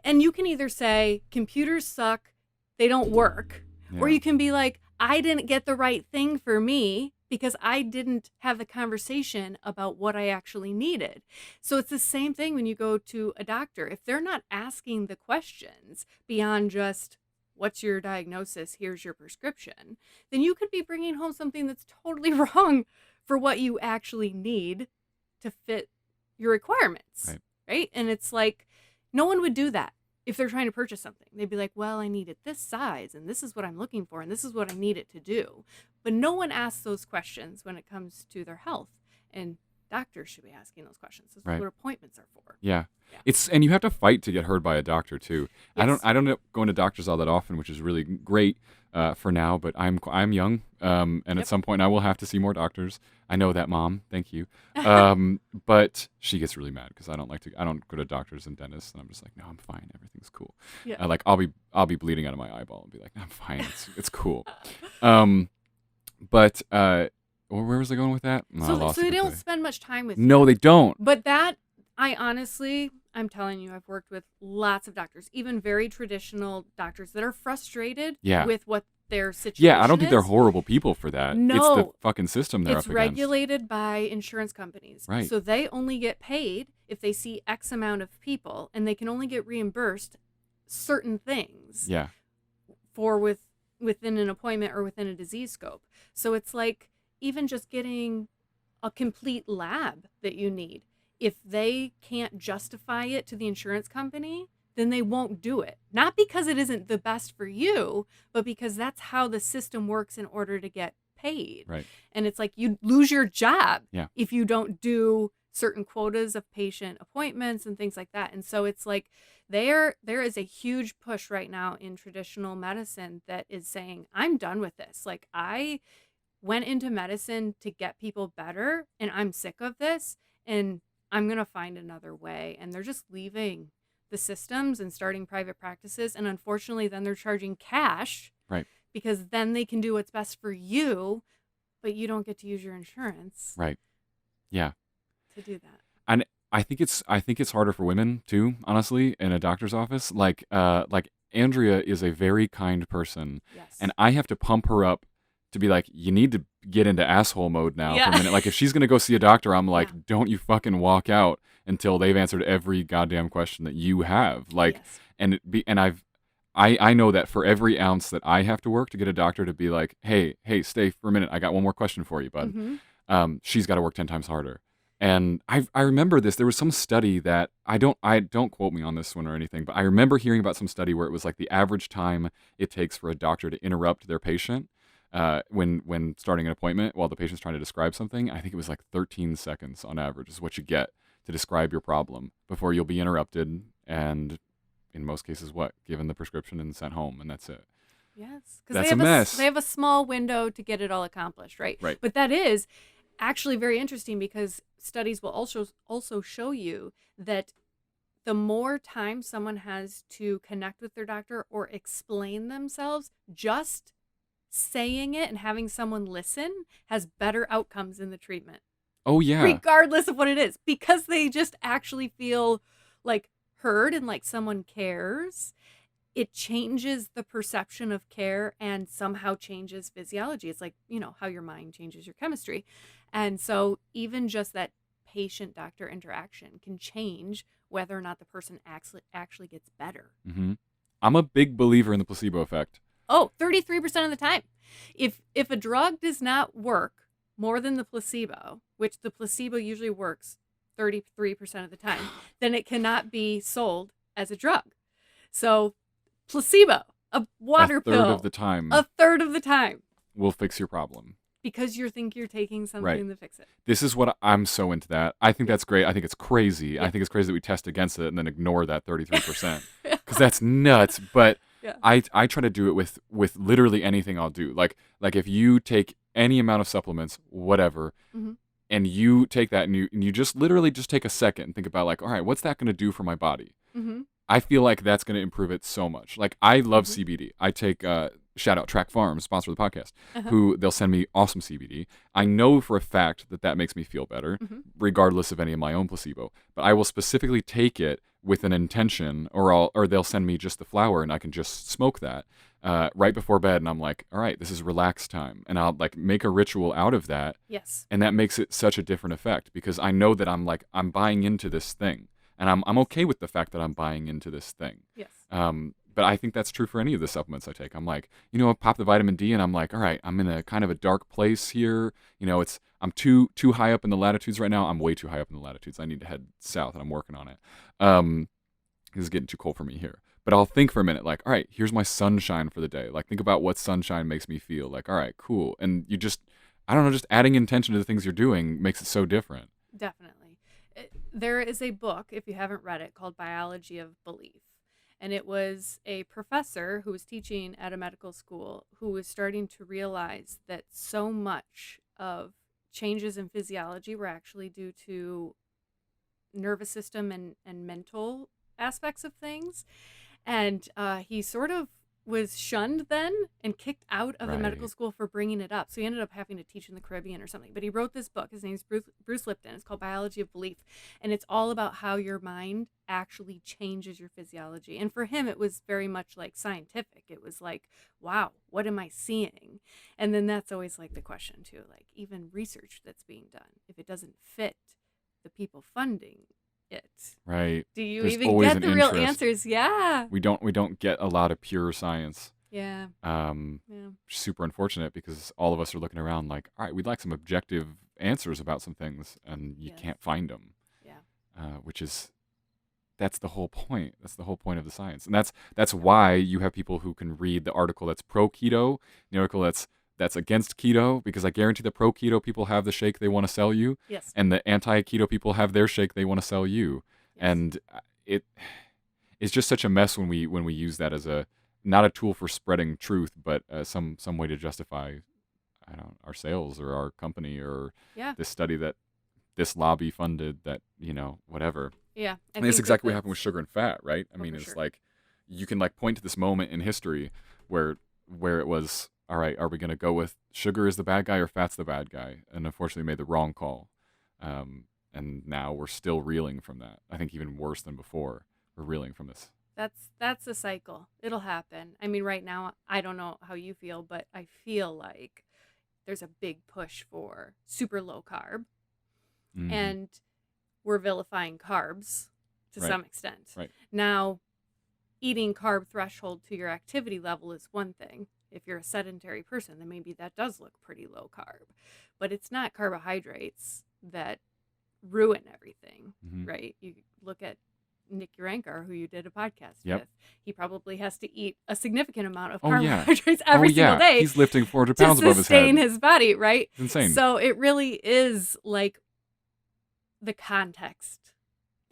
And you can either say, computers suck, they don't work. Yeah. Or you can be like, I didn't get the right thing for me because I didn't have the conversation about what I actually needed. So it's the same thing when you go to a doctor. If they're not asking the questions beyond just, what's your diagnosis? Here's your prescription. Then you could be bringing home something that's totally wrong for what you actually need to fit your requirements. Right? And it's like, no one would do that if they're trying to purchase something. They'd be like, well, I need it this size, and this is what I'm looking for, and this is what I need it to do. But no one asks those questions when it comes to their health. And doctors should be asking those questions. That's what appointments are for. Yeah. And you have to fight to get heard by a doctor too. Yes. I don't go into doctors all that often, which is really great for now, but I'm young. And at some point I will have to see more doctors. I know that, Mom. Thank you. But she gets really mad because I don't go to doctors and dentists, and I'm just like, no, I'm fine. Everything's cool. Yeah. I'll be bleeding out of my eyeball and be like, I'm fine. It's cool. But where was I going with that? So they don't spend much time with you. No, they don't. But that, I'm telling you, I've worked with lots of doctors, even very traditional doctors that are frustrated with what their situation is. Yeah, I don't think they're horrible people for that. No. It's the fucking system they're up against. It's regulated by insurance companies. Right. So they only get paid if they see X amount of people and they can only get reimbursed certain things Yeah. for within an appointment or within a disease scope. So it's like even just getting a complete lab that you need. If they can't justify it to the insurance company, then they won't do it. Not because it isn't the best for you, but because that's how the system works in order to get paid. Right. And it's like you lose your job Yeah. if you don't do certain quotas of patient appointments and things like that. And so it's like there is a huge push right now in traditional medicine that is saying, I'm done with this. Like, I went into medicine to get people better, and I'm sick of this, and I'm going to find another way. And they're just leaving the systems and starting private practices. And unfortunately, then they're charging cash. Right. Because then they can do what's best for you, but you don't get to use your insurance. Right. Yeah. To do that. And I think it's harder for women too, honestly, in a doctor's office. Like Andrea is a very kind person. Yes. And I have to pump her up to be like, you need to get into asshole mode now for a minute. Like, if she's gonna go see a doctor, I'm like, don't you fucking walk out until they've answered every goddamn question that you have. Like, and I know that for every ounce that I have to work to get a doctor to be like, hey, stay for a minute, I got one more question for you, bud. Mm-hmm. She's got to work 10 times harder. And I remember this. There was some study that I don't quote me on this one or anything, but I remember hearing about some study where it was like the average time it takes for a doctor to interrupt their patient when starting an appointment while the patient's trying to describe something. I think it was like 13 seconds on average is what you get to describe your problem before you'll be interrupted and, in most cases, given the prescription and sent home, and that's it. Yes, because they have a small window to get it all accomplished, right? Right. But that is actually very interesting because studies will also show you that the more time someone has to connect with their doctor or explain themselves, just saying it and having someone listen has better outcomes in the treatment. Oh yeah. Regardless of what it is, because they just actually feel like heard and like someone cares. It changes the perception of care and somehow changes physiology. It's like, how your mind changes your chemistry. And so even just that patient-doctor interaction can change whether or not the person actually gets better. Mm-hmm. I'm a big believer in the placebo effect. Oh, 33% of the time. If a drug does not work more than the placebo, which the placebo usually works 33% of the time, then it cannot be sold as a drug. So placebo, a water pill, a third of the time will fix your problem. Because you think you're taking something to fix it. This is what I'm so into that. I think that's great. I think it's crazy. Yeah. I think it's crazy that we test against it and then ignore that 33%. Because that's nuts. But I try to do it with literally anything I'll do. Like if you take any amount of supplements, whatever, mm-hmm. and you take that and you just literally just take a second and think about like, all right, what's that going to do for my body? Mm-hmm. I feel like that's going to improve it so much. Like, I love mm-hmm. CBD. I take, shout out Track Farms, sponsor of the podcast, uh-huh. who they'll send me awesome CBD. I know for a fact that makes me feel better, mm-hmm. regardless of any of my own placebo. But I will specifically take it with an intention, or they'll send me just the flower and I can just smoke that right before bed. And I'm like, all right, this is relax time. And I'll like make a ritual out of that. Yes. And that makes it such a different effect because I know that I'm buying into this thing. And I'm okay with the fact that I'm buying into this thing. Yes. But I think that's true for any of the supplements I take. I'm like, I pop the vitamin D and I'm like, all right, I'm in a kind of a dark place here. I'm too high up in the latitudes right now. I'm way too high up in the latitudes. I need to head south and I'm working on it. It's getting too cold for me here. But I'll think for a minute, like, all right, here's my sunshine for the day. Like, think about what sunshine makes me feel. Like, all right, cool. And you just, I don't know, just adding intention to the things you're doing makes it so different. Definitely. There is a book, if you haven't read it, called Biology of Belief. And it was a professor who was teaching at a medical school who was starting to realize that so much of changes in physiology were actually due to nervous system and mental aspects of things. And he sort of was shunned then and kicked out of the medical school for bringing it up. So he ended up having to teach in the Caribbean or something. But he wrote this book. His name's Bruce Lipton. It's called Biology of Belief. And it's all about how your mind actually changes your physiology. And for him, it was very much like scientific. It was like, wow, what am I seeing? And then that's always like the question too, like even research that's being done, if it doesn't fit the people funding it. Right. Do you There's even always get an the real interest. answers? Yeah. We don't get a lot of pure science. Yeah. Um, Yeah. Super unfortunate because all of us are looking around like, all right, we'd like some objective answers about some things, and you Yes. can't find them. Yeah. Which is that's the whole point. That's the whole point of the science, and that's why you have people who can read the article that's pro keto, the article that's against keto, because I guarantee the pro keto people have the shake they want to sell you, Yes. and the anti keto people have their shake they want to sell you, Yes. and it's just such a mess when we use that as a not a tool for spreading truth, but some way to justify our sales or our company or Yeah. this study that this lobby funded that whatever. Yeah. And it's exactly what happened with sugar and fat, right? I mean, it's sure. like you can like point to this moment in history where it was, all right, are we going to go with sugar is the bad guy or fat's the bad guy? And unfortunately made the wrong call. And now we're still reeling from that. I think even worse than before. We're reeling from this. That's a cycle. It'll happen. I mean, right now, I don't know how you feel, but I feel like there's a big push for super low carb, Mhm. and we're vilifying carbs to Right. some extent. Right. Now, eating carb threshold to your activity level is one thing. If you're a sedentary person, then maybe that does look pretty low carb, but it's not carbohydrates that ruin everything, Mhm. right? You look at Nick Urankar, who you did a podcast Yep. with. He probably has to eat a significant amount of Oh, yeah. carbohydrates every single day He's lifting 400 to pounds above his head. sustain his body, right? It's insane. So it really is like the context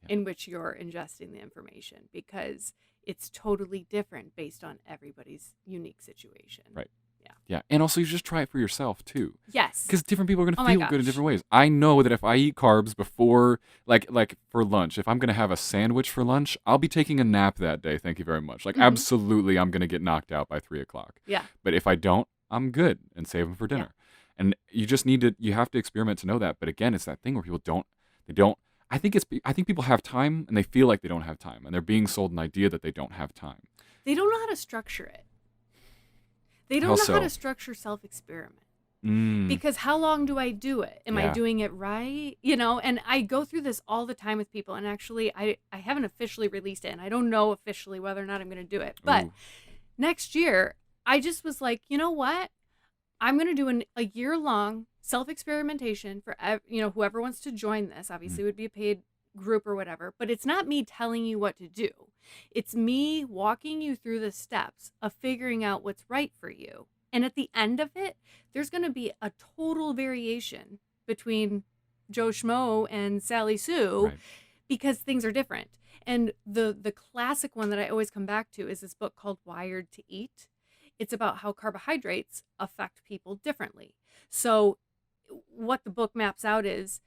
in which you're ingesting the information, because it's totally different based on everybody's unique situation. Right. Yeah. Yeah. And also you just try it for yourself too. Yes. Because different people are going to Oh my feel good in gosh. different ways. I know that if I eat carbs before, like for lunch, if I'm going to have a sandwich for lunch, I'll be taking a nap that day. Thank you very much. Like, Mhm. absolutely, I'm going to get knocked out by 3:00. Yeah. But if I don't, I'm good and save them for dinner. And you just you have to experiment to know that. But again, it's that thing where people I think people have time and they feel like they don't have time. And they're being sold an idea that they don't have time. They don't know how to structure it. They don't How know so? how to structure self-experiment. Mm. Because how long do I do it? Am I Yeah. doing it right? And I go through this all the time with people, and actually I haven't officially released it, and I don't know officially whether or not I'm going to do it. But Ooh. next year, I just was like, you know what? I'm going to do a year-long self-experimentation for whoever wants to join this. Obviously, it would be a paid group or whatever, but it's not me telling you what to do. It's me walking you through the steps of figuring out what's right for you. And at the end of it, there's going to be a total variation between Joe Schmo and Sally Sue, Right. because things are different. And the classic one that I always come back to is this book called Wired to Eat. It's about how carbohydrates affect people differently. So what the book maps out is,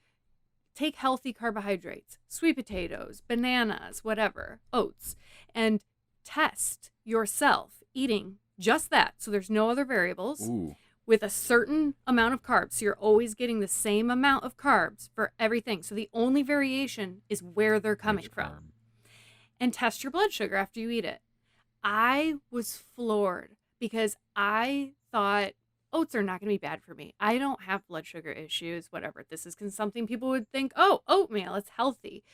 take healthy carbohydrates, sweet potatoes, bananas, whatever, oats, and test yourself eating just that. So there's no other variables. Ooh. With a certain amount of carbs. So you're always getting the same amount of carbs for everything. So the only variation is where they're coming Which from. carb? And test your blood sugar after you eat it. I was floored because I thought oats are not going to be bad for me. I don't have blood sugar issues, whatever. This is something people would think, oh, oatmeal, it's healthy.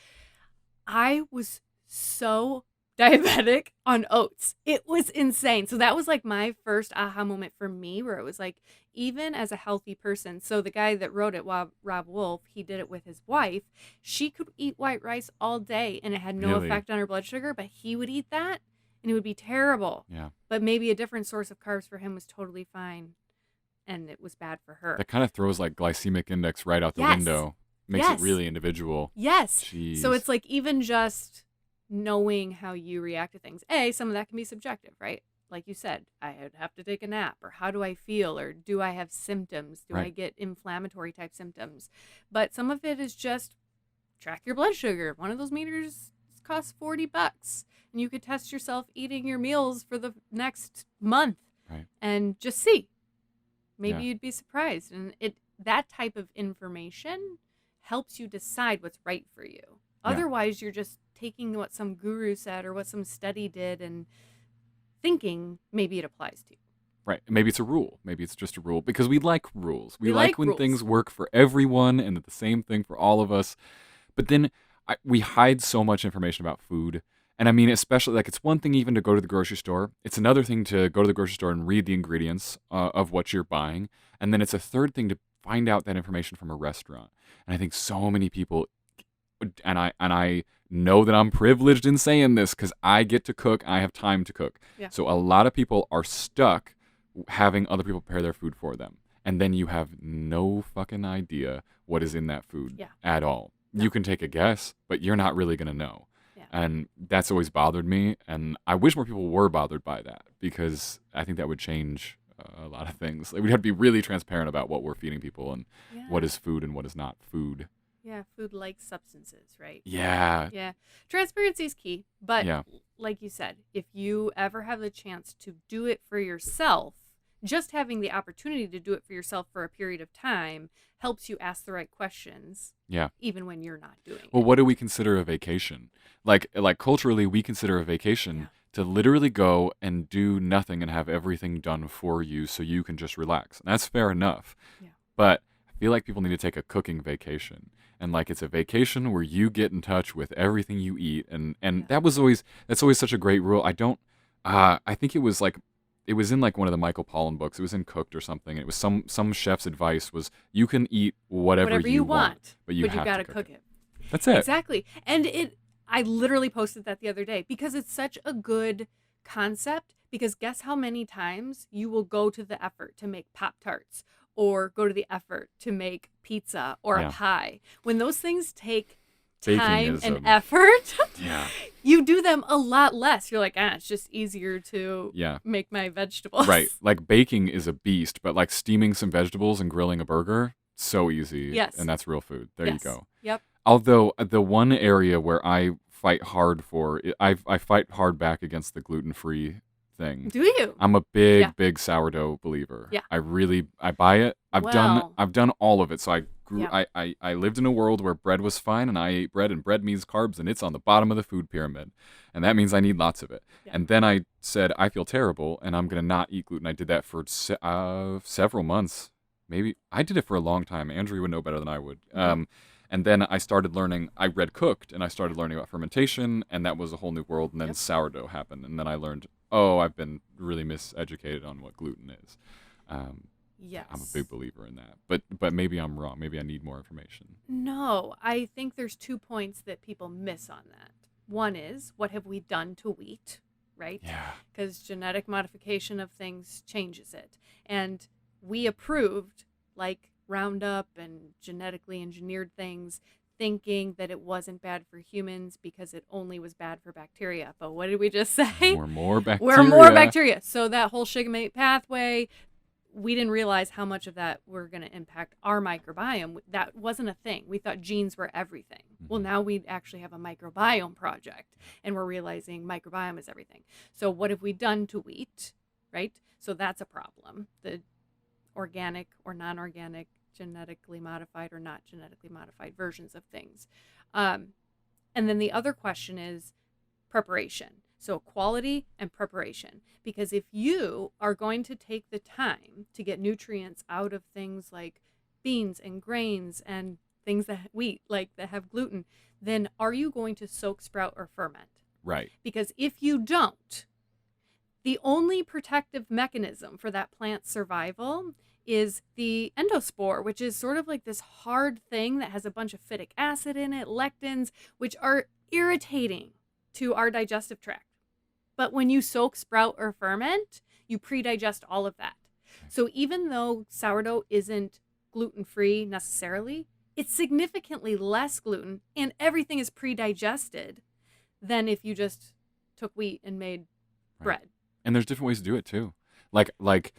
I was so diabetic on oats. It was insane. So that was like my first aha moment for me, where it was like, even as a healthy person. So the guy that wrote it, Rob Wolf, he did it with his wife. She could eat white rice all day and it had no Really? effect on her blood sugar, but he would eat that and it would be terrible. Yeah. But maybe a different source of carbs for him was totally fine, and it was bad for her. That kind of throws like glycemic index right out the Yes. window. Makes Yes. it really individual. Yes. Jeez. So it's like, even just knowing how you react to things. Some of that can be subjective, right? Like you said, I would have to take a nap, or how do I feel, or do I have symptoms? Do I Right. get inflammatory type symptoms? But some of it is just track your blood sugar. One of those meters costs $40, and you could test yourself eating your meals for the next month, Right. and just see. Maybe Yeah. you'd be surprised. And that type of information helps you decide what's right for you. Otherwise, you're just taking what some guru said or what some study did and thinking maybe it applies to you. Right. Maybe it's a rule. Maybe it's just a rule because we like rules. We We like like when rules. things work for everyone and the same thing for all of us. But then we hide so much information about food. And I mean, especially like it's one thing even to go to the grocery store. It's another thing to go to the grocery store and read the ingredients of what you're buying. And then it's a third thing to find out that information from a restaurant. And I think so many people, and I know that I'm privileged in saying this because I get to cook. I have time to cook. Yeah. So a lot of people are stuck having other people prepare their food for them. And then you have no fucking idea what is in that food at all. No. You can take a guess, but you're not really going to know. Yeah. And that's always bothered me. And I wish more people were bothered by that because I think that would change a lot of things. Like, we'd have to be really transparent about what we're feeding people and what is food and what is not food. Yeah, food-like substances, right? Yeah. Yeah. Transparency is key. But like you said, if you ever have the chance to do it for yourself, just having the opportunity to do it for yourself for a period of time helps you ask the right questions. Yeah. Even when you're not doing it. Well, what do we consider a vacation? Like culturally, we consider a vacation to literally go and do nothing and have everything done for you so you can just relax. And that's fair enough. Yeah. But I feel like people need to take a cooking vacation. And like it's a vacation where you get in touch with everything you eat. And that's always such a great rule. I think it was in like one of the Michael Pollan books. It was in Cooked or something. It was some chef's advice was you can eat whatever you want, but you have gotta to cook it. That's it. Exactly. And I literally posted that the other day because it's such a good concept, because guess how many times you will go to the effort to make Pop-Tarts or go to the effort to make pizza or a pie. When those things take time and effort, you do them a lot less. You're like, it's just easier to make my vegetables. Right. Like baking is a beast, but like steaming some vegetables and grilling a burger, so easy. Yes. And that's real food. There you go. Yep. Although the one area where I fight hard I fight hard back against the gluten-free thing. Do you? I'm a big sourdough believer. Yeah. I buy it. I've done all of it. So I lived in a world where bread was fine and I ate bread, and bread means carbs and it's on the bottom of the food pyramid. And that means I need lots of it. Yeah. And then I said, I feel terrible and I'm going to not eat gluten. I did that for several months. Maybe I did it for a long time. Andrew would know better than I would. Mm-hmm. And then I started learning, I read Cooked and I started learning about fermentation, and that was a whole new world. And then sourdough happened. And then I learned, I've been really miseducated on what gluten is. Yes. I'm a big believer in that. But maybe I'm wrong. Maybe I need more information. No, I think there's 2 points that people miss on that. One is, what have we done to wheat, right? Yeah. Because genetic modification of things changes it. And we approved, like, Roundup and genetically engineered things, thinking that it wasn't bad for humans because it only was bad for bacteria. But what did we just say? We're more bacteria. We're more bacteria. So that whole shigmate pathway, we didn't realize how much of that were going to impact our microbiome. That wasn't a thing. We thought genes were everything. Mm-hmm. Well, now we actually have a microbiome project, and we're realizing microbiome is everything. So what have we done to wheat, right? So that's a problem. The organic or non-organic, genetically modified or not genetically modified versions of things. And then the other question is preparation. So quality and preparation. Because if you are going to take the time to get nutrients out of things like beans and grains and things that that have gluten, then are you going to soak, sprout, or ferment? Right. Because if you don't, the only protective mechanism for that plant's survival is the endospore, which is sort of like this hard thing that has a bunch of phytic acid in it, lectins, which are irritating to our digestive tract. But when you soak, sprout, or ferment, you pre-digest all of that. So even though sourdough isn't gluten-free necessarily, it's significantly less gluten, and everything is pre-digested than if you just took wheat and made bread. And there's different ways to do it too. Like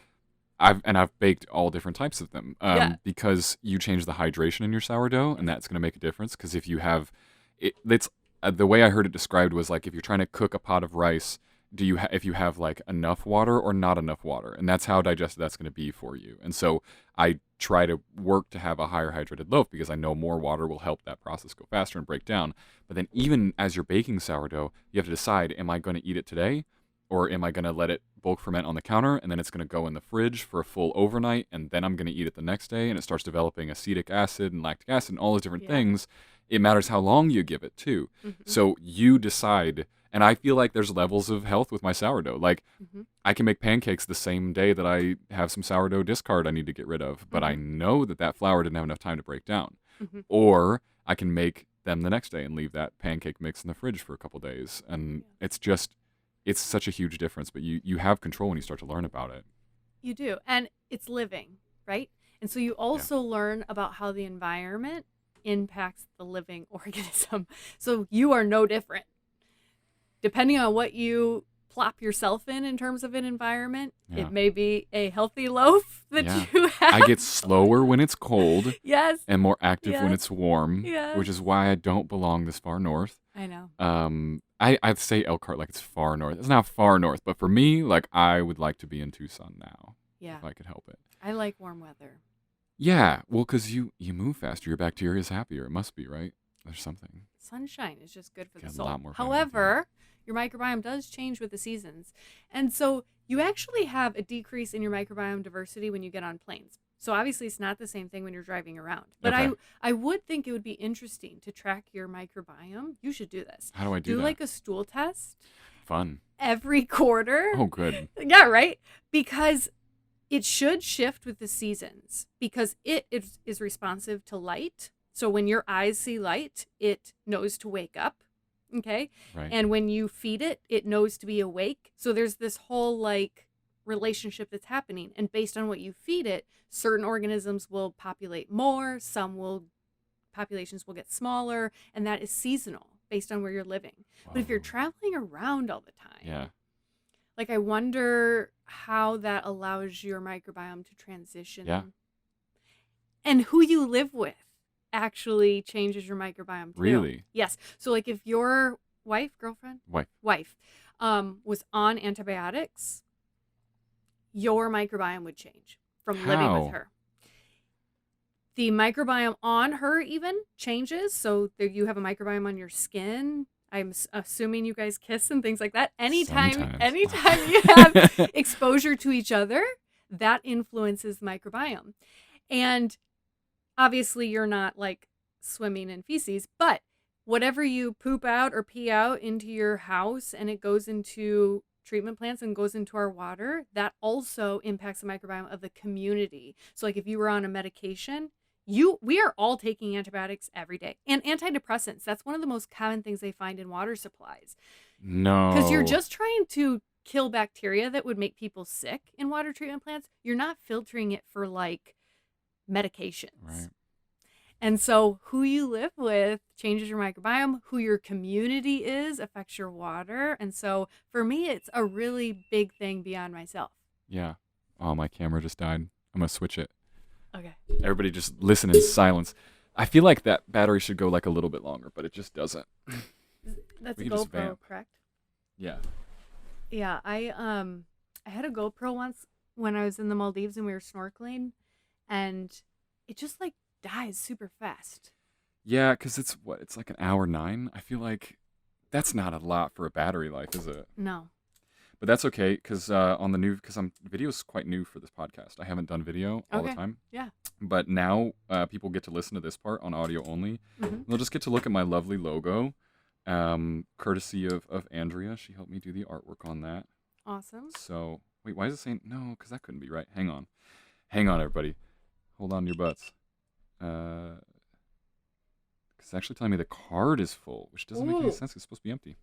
I've baked all different types of them because you change the hydration in your sourdough, and that's going to make a difference. Because if you have it's the way I heard it described was like if you're trying to cook a pot of rice, if you have like enough water or not enough water, and that's how digested that's going to be for you. And so I try to work to have a higher hydrated loaf because I know more water will help that process go faster and break down. But then even as you're baking sourdough, you have to decide, am I going to eat it today? Or am I going to let it bulk ferment on the counter, and then it's going to go in the fridge for a full overnight, and then I'm going to eat it the next day, and it starts developing acetic acid and lactic acid and all those different things. it matters how long you give it too. Mm-hmm. So you decide. And I feel like there's levels of health with my sourdough. Like, Mm-hmm. I can make pancakes the same day that I have some sourdough discard I need to get rid of, but I know that flour didn't have enough time to break down. Mm-hmm. Or I can make them the next day and leave that pancake mix in the fridge for a couple days. And it's such a huge difference, but you have control when you start to learn about it. You do. And it's living, right? And so you also learn about how the environment impacts the living organism. So you are no different. Depending on what you plop yourself in terms of an environment, it may be a healthy loaf that you have. I get slower when it's cold. Yes. And more active when it's warm. Yes. Which is why I don't belong this far north. I know. I'd say Elkhart like it's far north. It's not far north, but for me, like I would like to be in Tucson now. Yeah. If I could help it. I like warm weather. Yeah. Well, because you move faster. Your bacteria is happier. It must be, right? There's something. Sunshine is just good for the Got a soul. lot more However, your microbiome does change with the seasons. And so you actually have a decrease in your microbiome diversity when you get on planes. So obviously it's not the same thing when you're driving around. But I would think it would be interesting to track your microbiome. You should do this. How do I do that? Do like a stool test. Fun. Every quarter. Oh, good. Yeah, right? Because it should shift with the seasons because it is responsive to light. So when your eyes see light, it knows to wake up. Okay. Right. And when you feed it, it knows to be awake. So there's this whole like relationship that's happening. And based on what you feed it, certain organisms will populate more, populations will get smaller, and that is seasonal based on where you're living. Whoa. But if you're traveling around all the time, like I wonder how that allows your microbiome to transition. Yeah. And who you live with actually changes your microbiome too. Really? Yes. So like if your wife was on antibiotics, your microbiome would change from living with her. The microbiome on her even changes. So you have a microbiome on your skin. I'm assuming you guys kiss and things like that. Anytime you have exposure to each other, that influences the microbiome. And obviously you're not like swimming in feces, but whatever you poop out or pee out into your house and it goes into treatment plants and goes into our water, that also impacts the microbiome of the community. So like if you were on a medication, we are all taking antibiotics every day and antidepressants. That's one of the most common things they find in water supplies. No. Because you're just trying to kill bacteria that would make people sick in water treatment plants. You're not filtering it for like medications. Right. And so who you live with changes your microbiome. Who your community is affects your water. And so for me, it's a really big thing beyond myself. Yeah. Oh, my camera just died. I'm going to switch it. Okay. Everybody just listen in silence. I feel like that battery should go like a little bit longer, but it just doesn't. That's a GoPro, correct? Yeah. Yeah, I had a GoPro once when I was in the Maldives and we were snorkeling, and it just like dies super fast. Yeah, because it's like an hour 9. I feel like that's not a lot for a battery life, is it? No. But that's okay, because video's quite new for this podcast. I haven't done video all the time. Yeah. But now people get to listen to this part on audio only. Mm-hmm. They'll just get to look at my lovely logo, courtesy of Andrea. She helped me do the artwork on that. Awesome. So, wait, why is it saying no? Because that couldn't be right. Hang on, everybody. Hold on to your butts. Because it's actually telling me the card is full, which doesn't make any sense. It's supposed to be empty.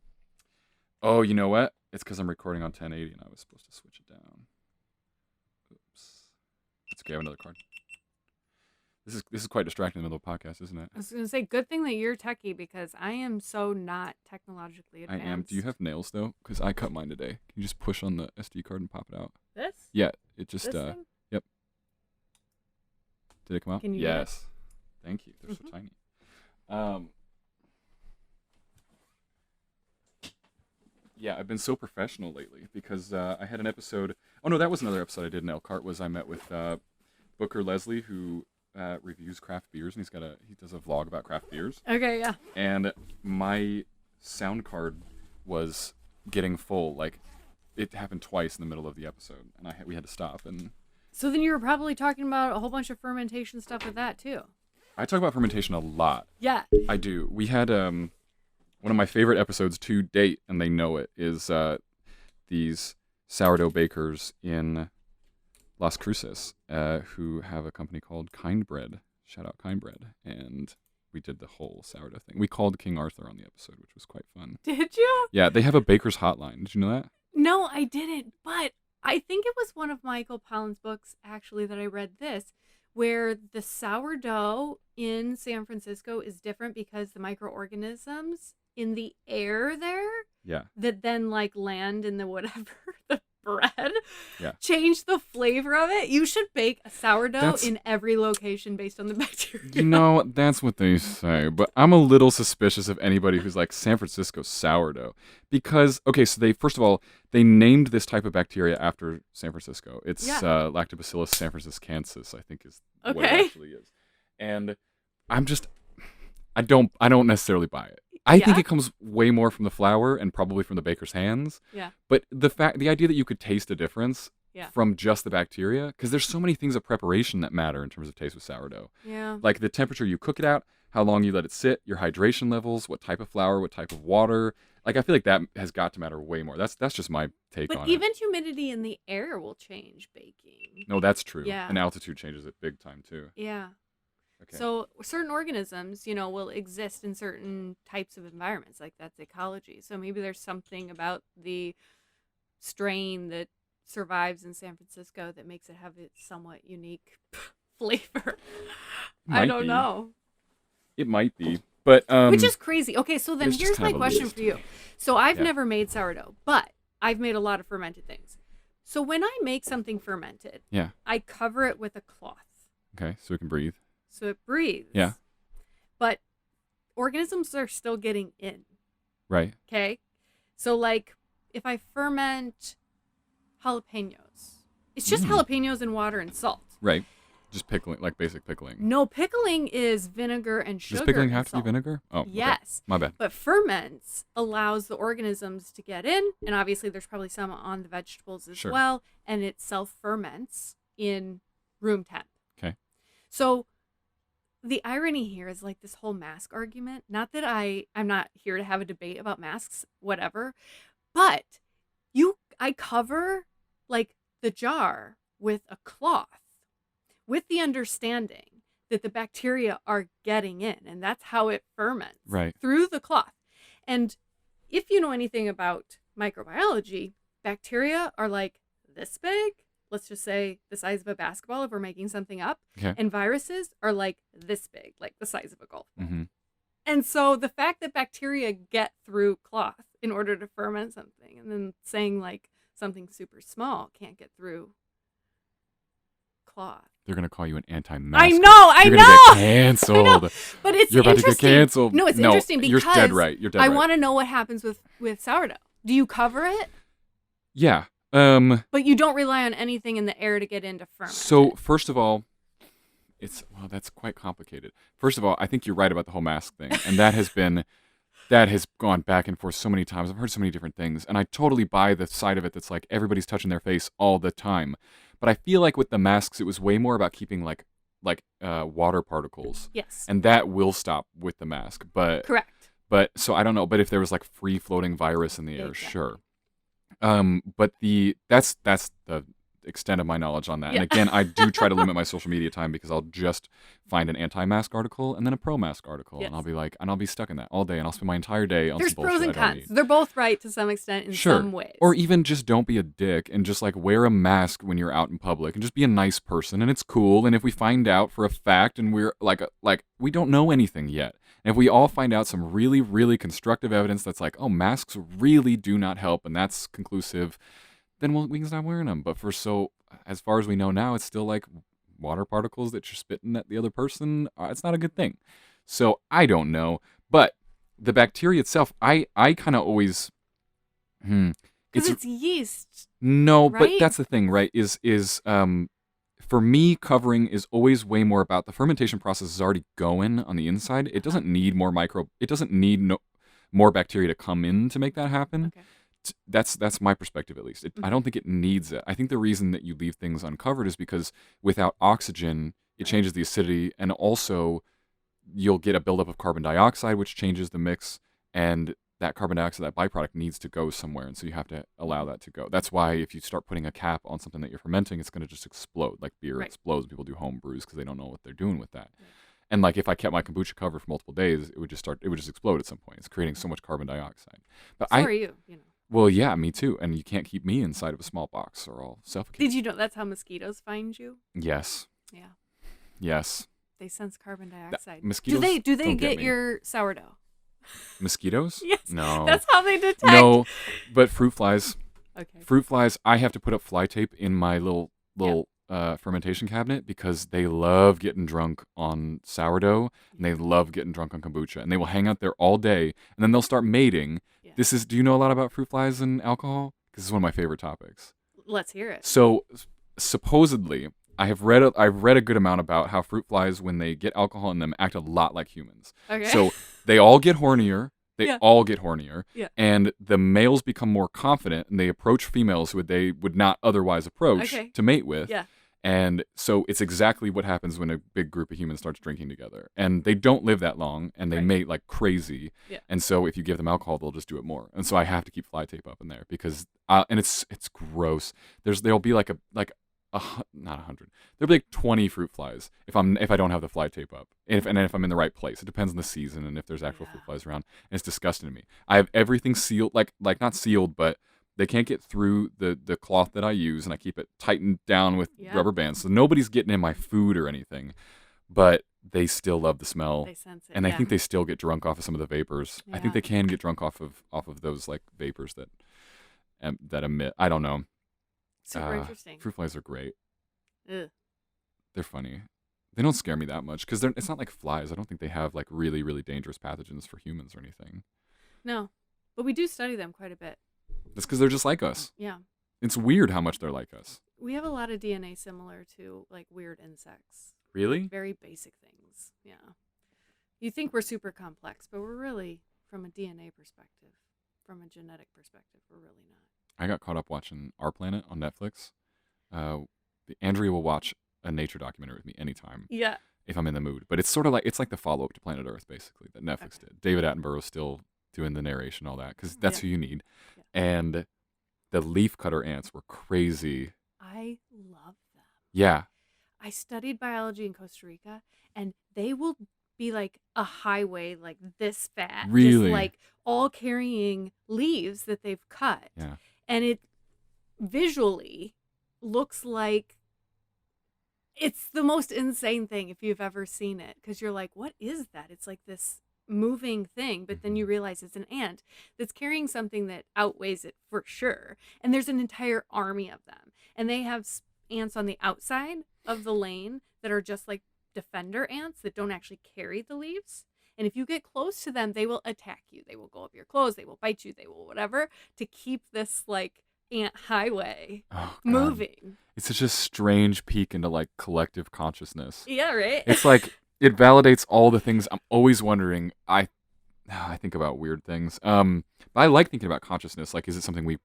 Oh, you know what? It's because I'm recording on 1080 and I was supposed to switch it down. Oops. It's okay. I have another card. This is quite distracting in the middle of the podcast, isn't it? I was going to say, good thing that you're techie because I am so not technologically advanced. I am. Do you have nails, though? Because I cut mine today. Can you just push on the SD card and pop it out? This? Yeah. It just, this thing? Yep. Did it come out? Can you Yes. Thank you. They're so tiny. Yeah, I've been so professional lately because I had an episode. Oh, no, that was another episode I did in Elkhart. I met with Booker Leslie, who reviews craft beers, and he does a vlog about craft beers. Okay, yeah. And my sound card was getting full. Like, it happened twice in the middle of the episode, and we had to stop. And so then you were probably talking about a whole bunch of fermentation stuff with that too. I talk about fermentation a lot. Yeah. I do. We had one of my favorite episodes to date, and they know it, is these sourdough bakers in Las Cruces who have a company called Kind Bread. Shout out Kind Bread. And we did the whole sourdough thing. We called King Arthur on the episode, which was quite fun. Did you? Yeah, they have a baker's hotline. Did you know that? No, I didn't. But I think it was one of Michael Pollan's books, actually, that I read this, where the sourdough in San Francisco is different because the microorganisms in the air there that then like land in the whatever, the bread, change the flavor of it. You should bake a sourdough in every location based on the bacteria. You know, that's what they say, but I'm a little suspicious of anybody who's like San Francisco sourdough because, okay, so they, first of all, they named this type of bacteria after San Francisco. It's Lactobacillus sanfranciscensis, I think is what it actually is. And I don't necessarily buy it. I think it comes way more from the flour and probably from the baker's hands. Yeah. But the idea that you could taste a difference from just the bacteria, because there's so many things of preparation that matter in terms of taste with sourdough. Yeah. Like the temperature you cook it at, how long you let it sit, your hydration levels, what type of flour, what type of water. Like I feel like that has got to matter way more. That's just my take on it. But even humidity in the air will change baking. No, that's true. Yeah. And altitude changes it big time too. Yeah. Okay. So certain organisms, will exist in certain types of environments. Like that's ecology. So maybe there's something about the strain that survives in San Francisco that makes it have its somewhat unique flavor. I don't know. It might be. But which is crazy. Okay, so then here's my question for you. So I've never made sourdough, but I've made a lot of fermented things. So when I make something fermented, I cover it with a cloth. Okay, so it can breathe. So it breathes. Yeah. But organisms are still getting in. Right. Okay. So like if I ferment jalapenos, it's just jalapenos and water and salt. Right. Just pickling, like basic pickling. No, pickling is vinegar and sugar. Does pickling have to salt. be vinegar? Oh, yes. Okay. My bad. But ferments allows the organisms to get in, and obviously there's probably some on the vegetables as well, and it self-ferments in room temp. Okay. So the irony here is like this whole mask argument. Not that I'm not here to have a debate about masks, whatever, but I cover like the jar with a cloth with the understanding that the bacteria are getting in, and that's how it ferments through the cloth. And if you know anything about microbiology, bacteria are like this big, let's just say the size of a basketball if we're making something up, and viruses are like this big, like the size of a golf ball. Mm-hmm. And so the fact that bacteria get through cloth in order to ferment something, and then saying like something super small can't get through cloth. They're going to call you an anti-masker. I know. You're going to get canceled. But it's You're about to get canceled. No, it's interesting because you're dead right. You're dead right. I want to know what happens with sourdough. Do you cover it? Yeah. But you don't rely on anything in the air to get into ferment. So, first of all, that's quite complicated. First of all, I think you're right about the whole mask thing. And that has gone back and forth so many times. I've heard so many different things. And I totally buy the side of it that's like everybody's touching their face all the time. But I feel like with the masks, it was way more about keeping like water particles. Yes. And that will stop with the mask. But correct. But so I don't know. But if there was like free floating virus in the air, sure. But that's the extent of my knowledge on that. And again, I do try to limit my social media time because I'll just find an anti-mask article and then a pro-mask article, and I'll be stuck in that all day, and I'll spend my entire day on There's some bullshit. There's pros and cons. They're both right to some extent in some ways. Or even just don't be a dick and just like wear a mask when you're out in public and just be a nice person, and it's cool. And if we find out for a fact and we're like we don't know anything yet, and if we all find out some really, really constructive evidence that's like, oh, masks really do not help, and that's conclusive, then we can stop wearing them. But as far as we know now, it's still like water particles that you're spitting at the other person. It's not a good thing. So I don't know. But the bacteria itself, I kind of always... Because it's yeast. No, right? But that's the thing, right? Is for me, covering is always way more about the fermentation process is already going on the inside. It doesn't need more more bacteria to come in to make that happen. Okay. That's my perspective, at least. I don't think it needs it. I think the reason that you leave things uncovered is because without oxygen, it changes the acidity, and also you'll get a buildup of carbon dioxide, which changes the mix, and that carbon dioxide, that byproduct, needs to go somewhere, and so you have to allow that to go. That's why if you start putting a cap on something that you're fermenting, it's going to just explode. Like beer Right. explodes. People do home brews because they don't know what they're doing with that. Right. And like if I kept my kombucha covered for multiple days, it would just explode at some point. It's creating so much carbon dioxide. But So are you, you know. well, yeah, me too. And you can't keep me inside of a small box or I'll suffocate. Did you know that's how mosquitoes find you? Yes. Yeah. Yes. They sense carbon dioxide. Mosquitoes Do they don't get me. your sourdough? Mosquitoes? Yes. No. That's how they detect. No, but fruit flies. Okay. Fruit flies, I have to put up fly tape in my little fermentation cabinet because they love getting drunk on sourdough and they love getting drunk on kombucha, and they will hang out there all day and then they'll start mating. Yeah. Do you know a lot about fruit flies and alcohol? Because it's one of my favorite topics. Let's hear it. So supposedly, I've read a good amount about how fruit flies, when they get alcohol in them, act a lot like humans. Okay. So they all get hornier. They all get hornier. Yeah. And the males become more confident and they approach females who they would not otherwise approach to mate with. Yeah. And so it's exactly what happens when a big group of humans starts drinking together. And they don't live that long and they mate like crazy. Yeah. And so if you give them alcohol, they'll just do it more. And so I have to keep fly tape up in there because and it's gross. There'll be not 100. There'll be like 20 fruit flies if I don't have the fly tape up. And if I'm in the right place. It depends on the season and if there's actual fruit flies around. And it's disgusting to me. I have everything sealed, like not sealed, but they can't get through the cloth that I use, and I keep it tightened down with rubber bands. So nobody's getting in my food or anything. But they still love the smell. They sense it. And I think they still get drunk off of some of the vapors. Yeah. I think they can get drunk off of those like vapors that emit. I don't know. Super interesting. Fruit flies are great. Ugh. They're funny. They don't scare me that much because it's not like flies. I don't think they have like really, really dangerous pathogens for humans or anything. No, but we do study them quite a bit. That's because they're just like us. Yeah. It's weird how much they're like us. We have a lot of DNA similar to like weird insects. Really? Very basic things. Yeah. You think we're super complex, but we're really, from a DNA perspective, from a genetic perspective, we're really not. I got caught up watching Our Planet on Netflix. Andrea will watch a nature documentary with me anytime. Yeah. If I'm in the mood. But it's sort of like, it's like the follow-up to Planet Earth, basically, that Netflix did. David Attenborough's still doing the narration, all that, because that's who you need. Yeah. And the leafcutter ants were crazy. I love them. Yeah. I studied biology in Costa Rica, and they will be like a highway like this fat. Really? Just like all carrying leaves that they've cut. Yeah. And it visually looks like it's the most insane thing if you've ever seen it, because you're like, what is that? It's like this moving thing, but then you realize it's an ant that's carrying something that outweighs it for sure. And there's an entire army of them, and they have ants on the outside of the lane that are just like defender ants that don't actually carry the leaves. And if you get close to them, they will attack you. They will go up your clothes. They will bite you. They will whatever, to keep this like ant highway moving. It's such a strange peek into like collective consciousness. Yeah, right? It's like it validates all the things I'm always wondering. I think about weird things. But I like thinking about consciousness. Like, is it something we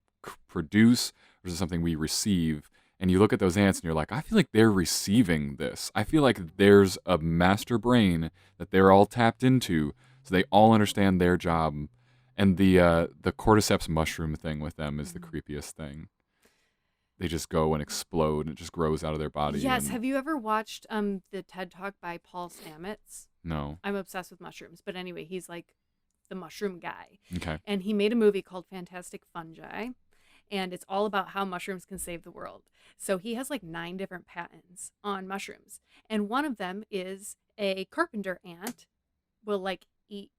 produce or is it something we receive? And you look at those ants and you're like, I feel like they're receiving this. I feel like there's a master brain that they're all tapped into, so they all understand their job. And the cordyceps mushroom thing with them is the creepiest thing. They just go and explode and it just grows out of their body. Yes. Have you ever watched the TED Talk by Paul Stamets? No. I'm obsessed with mushrooms. But anyway, he's like the mushroom guy. Okay. And he made a movie called Fantastic Fungi. And it's all about how mushrooms can save the world. So he has like 9 different patents on mushrooms. And one of them is a carpenter ant will like eat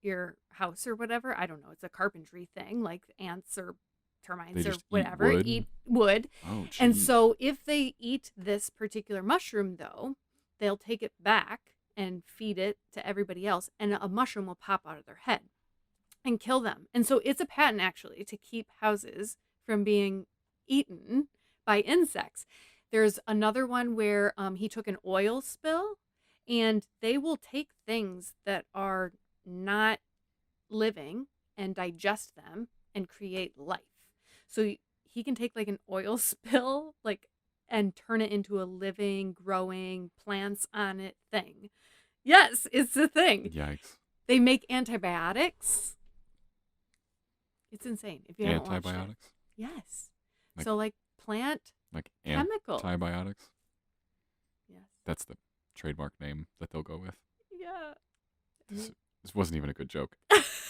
your house or whatever. I don't know. It's a carpentry thing. Like ants or termites or whatever eat wood. Oh, geez. And so if they eat this particular mushroom, though, they'll take it back and feed it to everybody else. And a mushroom will pop out of their head and kill them. And so it's a patent actually to keep houses from being eaten by insects. There's another one where he took an oil spill, and they will take things that are not living and digest them and create life. So he can take like an oil spill and turn it into a living, growing, plants on it thing. Yes, it's the thing. Yikes. They make antibiotics. It's insane if you haven't watched it. Antibiotics? Yes. Like- So like plant Like chemical. antibiotics? Yes. That's the trademark name that they'll go with. Yeah. This wasn't even a good joke.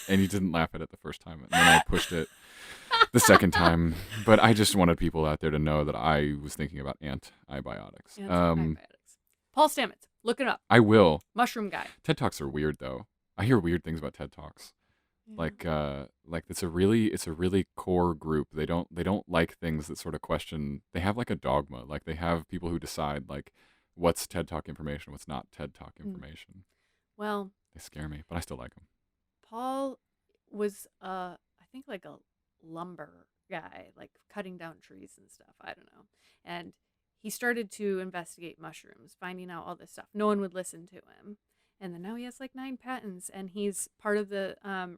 And you didn't laugh at it the first time. And then I pushed it the second time. But I just wanted people out there to know that I was thinking about antibiotics. Antibiotics. Paul Stamets. Look it up. I will. Mushroom guy. TED Talks are weird, though. I hear weird things about TED Talks. Yeah. Like it's a really core group. They don't like things that sort of question. They have like a dogma. Like they have people who decide like what's TED Talk information, what's not TED Talk information. Well, They scare me, but I still like them. Paul was I think like a lumber guy, like cutting down trees and stuff. I don't know. And he started to investigate mushrooms, finding out all this stuff. No one would listen to him. And then now he has like 9 patents, and he's part of the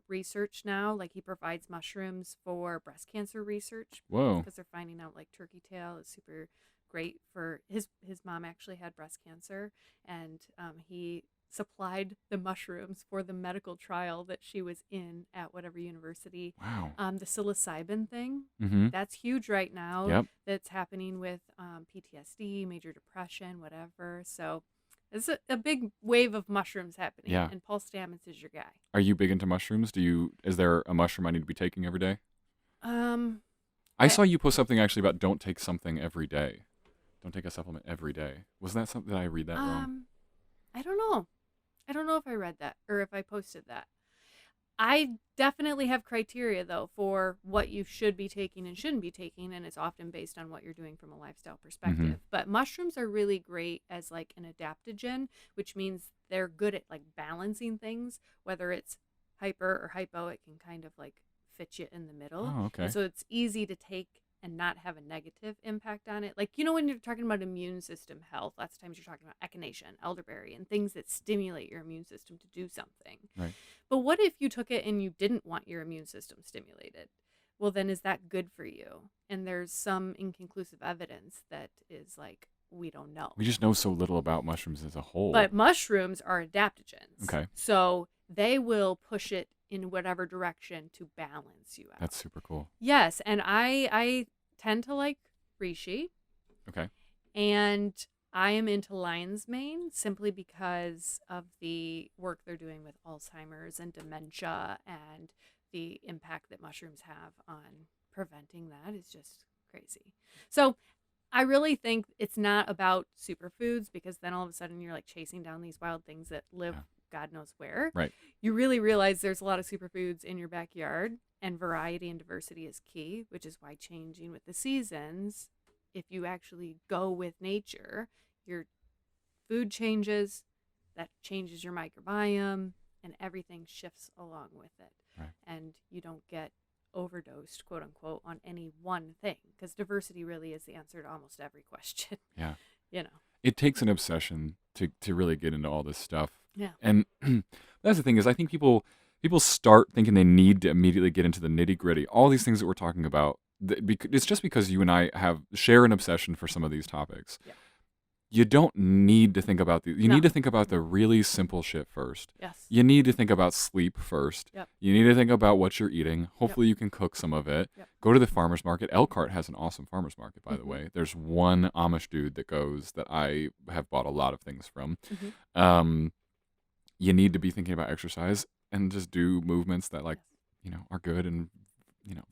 research now. Like he provides mushrooms for breast cancer research. Whoa. Because they're finding out like turkey tail is super great for his mom actually had breast cancer, and he supplied the mushrooms for the medical trial that she was in at whatever university. Wow. The psilocybin thing, Mm-hmm. that's huge right now. Yep. That's happening with PTSD, major depression, whatever. So it's a big wave of mushrooms happening. Yeah. And Paul Stamets is your guy. Are you big into mushrooms? Is there a mushroom I need to be taking every day? I saw you post something actually about don't take something every day. Don't take a supplement every day. Was that something? Did I read that wrong? I don't know. I don't know if I read that or if I posted that. I definitely have criteria, though, for what you should be taking and shouldn't be taking, and it's often based on what you're doing from a lifestyle perspective. But mushrooms are really great as like an adaptogen, which means they're good at like balancing things, whether it's hyper or hypo. It can kind of like fit you in the middle. Oh, okay. And so it's easy to take and not have a negative impact on it. Like, you know, when you're talking about immune system health, lots of times you're talking about echinacea, elderberry, and things that stimulate your immune system to do something. Right. But what if you took it and you didn't want your immune system stimulated? Well, then is that good for you? And there's some inconclusive evidence that is like, we don't know. We just know so little about mushrooms as a whole. But mushrooms are adaptogens. Okay. So they will push it in whatever direction to balance you out. That's super cool. Yes, and I tend to like reishi. Okay. And I am into lion's mane simply because of the work they're doing with Alzheimer's and dementia, and the impact that mushrooms have on preventing that is just crazy. So I really think it's not about superfoods, because then all of a sudden you're like chasing down these wild things that live God knows where. Right. You really realize there's a lot of superfoods in your backyard, and variety and diversity is key, which is why changing with the seasons, if you actually go with nature, your food changes, that changes your microbiome, and everything shifts along with it. Right. And you don't get overdosed, quote unquote, on any one thing, because diversity really is the answer to almost every question. Yeah. You know. It takes an obsession to really get into all this stuff. Yeah. And that's the thing is I think people start thinking they need to immediately get into the nitty gritty. All these things that we're talking about, it's just because you and I share an obsession for some of these topics. Yeah. You don't need to think about these. You need to think about the really simple shit first. Yes. You need to think about sleep first. Yep. You need to think about what you're eating. Hopefully you can cook some of it. Yep. Go to the farmer's market. Elkhart has an awesome farmer's market, by the way. There's one Amish dude that goes that I have bought a lot of things from. You need to be thinking about exercise and just do movements that are good, and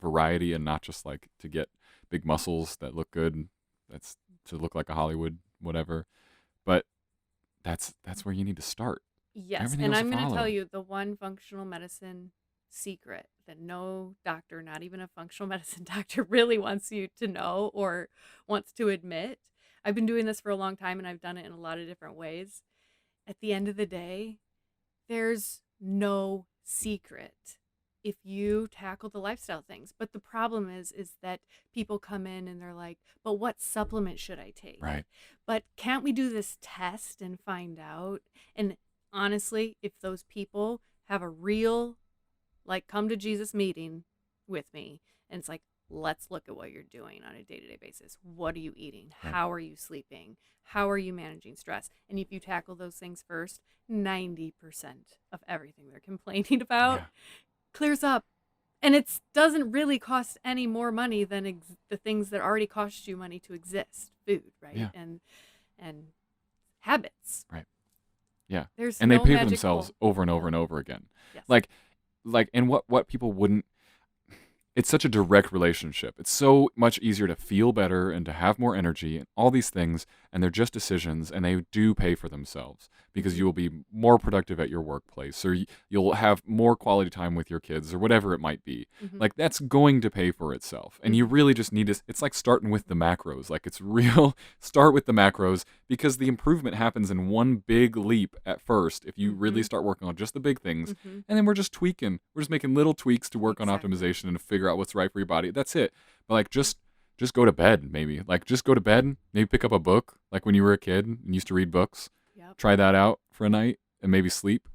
variety, and not just like to get big muscles that look good and that's to look like a Hollywood whatever. But that's where you need to start. Yes. Everything And else I'm will going to follow. tell you the one functional medicine secret that no doctor, not even a functional medicine doctor, really wants you to know or wants to admit. I've been doing this for a long time, and I've done it in a lot of different ways. At the end of the day, there's no secret if you tackle the lifestyle things. But the problem is that people come in and they're like, but what supplement should I take? Right. But can't we do this test and find out? And honestly, if those people have a real, like, come to Jesus meeting with me, and it's like, let's look at what you're doing on a day-to-day basis. What are you eating? Right. How are you sleeping? How are you managing stress? And if you tackle those things first, 90% of everything they're complaining about clears up. And it doesn't really cost any more money than the things that already cost you money to exist. Food, right? Yeah. And habits. Right. Yeah. There's And no they pay for magical- themselves over and over and over again. Yes. Like, and what people wouldn't, it's such a direct relationship. It's so much easier to feel better and to have more energy and all these things, and they're just decisions, and they do pay for themselves because you will be more productive at your workplace, or you'll have more quality time with your kids, or whatever it might be. Mhm. Like, that's going to pay for itself. And you really just need to, it's like starting with the macros. Like, it's real, start with the macros, because the improvement happens in one big leap at first if you really start working on just the big things. And then we're just tweaking. We're just making little tweaks to work on optimization and to figure out what's right for your body. That's it. But like, just go to bed, maybe. Like, just go to bed, maybe pick up a book, like when you were a kid and used to read books. Yep. Try that out for a night and maybe sleep.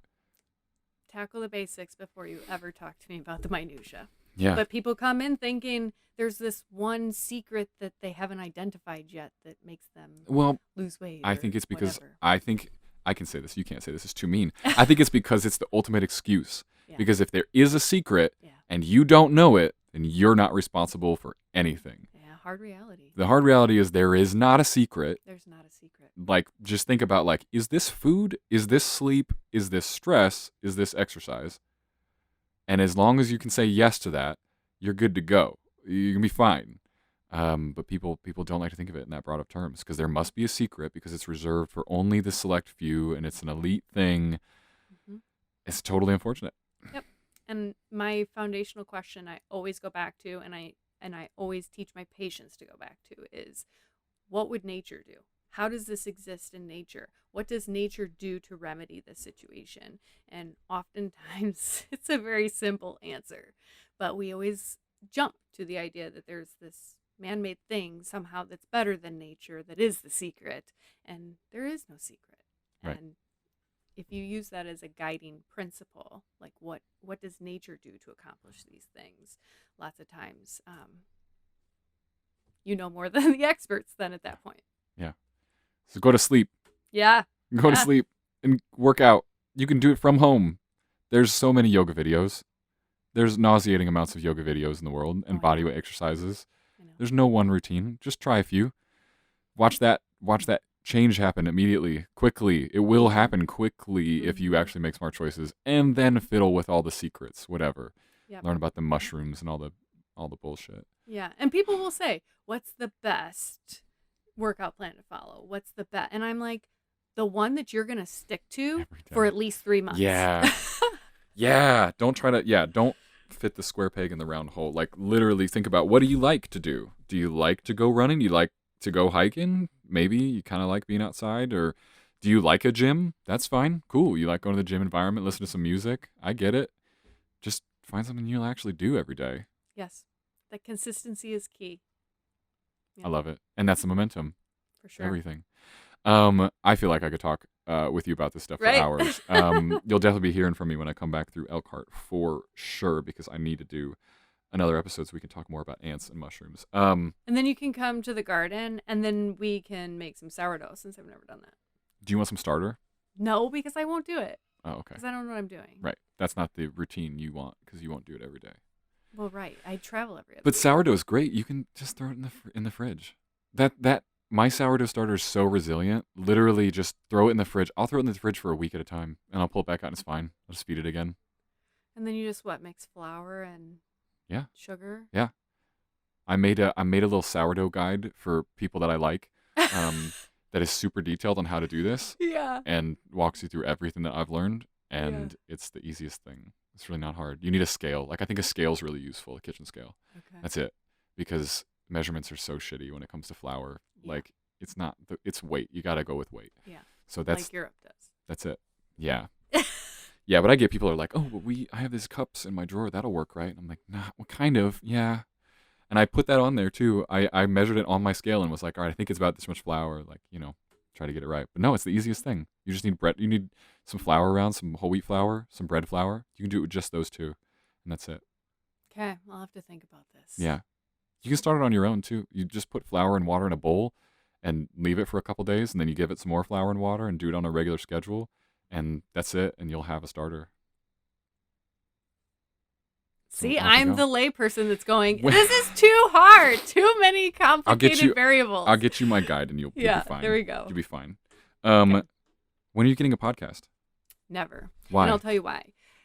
Tackle the basics before you ever talk to me about the minutia. Yeah. But people come in thinking there's this one secret that they haven't identified yet that makes them lose weight. I think it's because whatever. I think I can say this. You can't say this. It's too mean. I think it's because it's the ultimate excuse. Yeah. Because if there is a secret Yeah. and you don't know it, then you're not responsible for anything. Yeah, hard reality. The hard reality is there is not a secret. There's not a secret. Like, just think about, like, is this food? Is this sleep? Is this stress? Is this exercise? And as long as you can say yes to that, you're good to go. You can be fine. But people don't like to think of it in that broad of terms, because there must be a secret, because it's reserved for only the select few, and it's an elite thing. It's totally unfortunate. Yep. And my foundational question I always go back to, and I always teach my patients to go back to, is what would nature do? How does this exist in nature? What does nature do to remedy this situation? And oftentimes it's a very simple answer, but we always jump to the idea that there's this man-made thing somehow that's better than nature, that is the secret, and there is no secret. Right. And if you use that as a guiding principle, like what does nature do to accomplish these things? Lots of times, you know more than the experts then at that point. Yeah. So go to sleep. Yeah. Go to sleep and work out. You can do it from home. There's so many yoga videos. There's nauseating amounts of yoga videos in the world and bodyweight exercises. I know. There's no one routine. Just try a few. Watch that change happen immediately, quickly. It will happen quickly if you actually make smart choices, and then fiddle with all the secrets, whatever. Yep. Learn about the mushrooms and all the bullshit. Yeah. And people will say, what's the best workout plan to follow? What's the best? And I'm like, the one that you're going to stick to for at least 3 months. Yeah. Yeah. Don't fit the square peg in the round hole. Like, literally think about, what do you like to do? Do you like to go running? Do you like to go hiking? Maybe you kind of like being outside. Or do you like a gym? That's fine. Cool. You like going to the gym environment, listen to some music. I get it. Just find something you'll actually do every day. Yes. The consistency is key. Yeah. I love it. And that's the momentum. For sure. Everything. I feel like I could talk with you about this stuff for hours. You'll definitely be hearing from me when I come back through Elkhart for sure, because I need to do another episode so we can talk more about ants and mushrooms. And then you can come to the garden, and then we can make some sourdough, since I've never done that. Do you want some starter? No, because I won't do it. Oh, okay. Because I don't know what I'm doing. Right. That's not the routine you want, because you won't do it every day. Well, right. I travel every other But week. sourdough is great. You can just throw it in the fridge. My sourdough starter is so resilient. Literally, just throw it in the fridge. I'll throw it in the fridge for a week at a time, and I'll pull it back out, and it's fine. I'll just feed it again. And then you just mix flour and sugar? Yeah. I made a little sourdough guide for people that I like, that is super detailed on how to do this. Yeah. And walks you through everything that I've learned, and it's the easiest thing. It's really not hard. You need a scale. Like, I think a scale is really useful, a kitchen scale. Okay. That's it. Because measurements are so shitty when it comes to flour. Yeah. Like, it's not, it's weight. You got to go with weight. Yeah. So that's, like Europe does. That's it. Yeah. Yeah, but I get people who are like, oh, but I have these cups in my drawer. That'll work, right? I'm like, nah, well, kind of. Yeah. And I put that on there too. I measured it on my scale and was like, all right, I think it's about this much flour. Like, try to get it right. But no, it's the easiest thing. You just need bread. You need some flour around, some whole wheat flour, some bread flour. You can do it with just those two, and that's it. Okay, I'll have to think about this. Yeah. You can start it on your own too. You just put flour and water in a bowl and leave it for a couple days, and then you give it some more flour and water and do it on a regular schedule, and that's it, and you'll have a starter. So See, off you I'm go. the layperson that's going, this is too hard. Too many complicated variables. I'll get you my guide, and you'll be fine. There we go. You'll be fine. Okay. When are you getting a podcast? Never. Why? And I'll tell you why.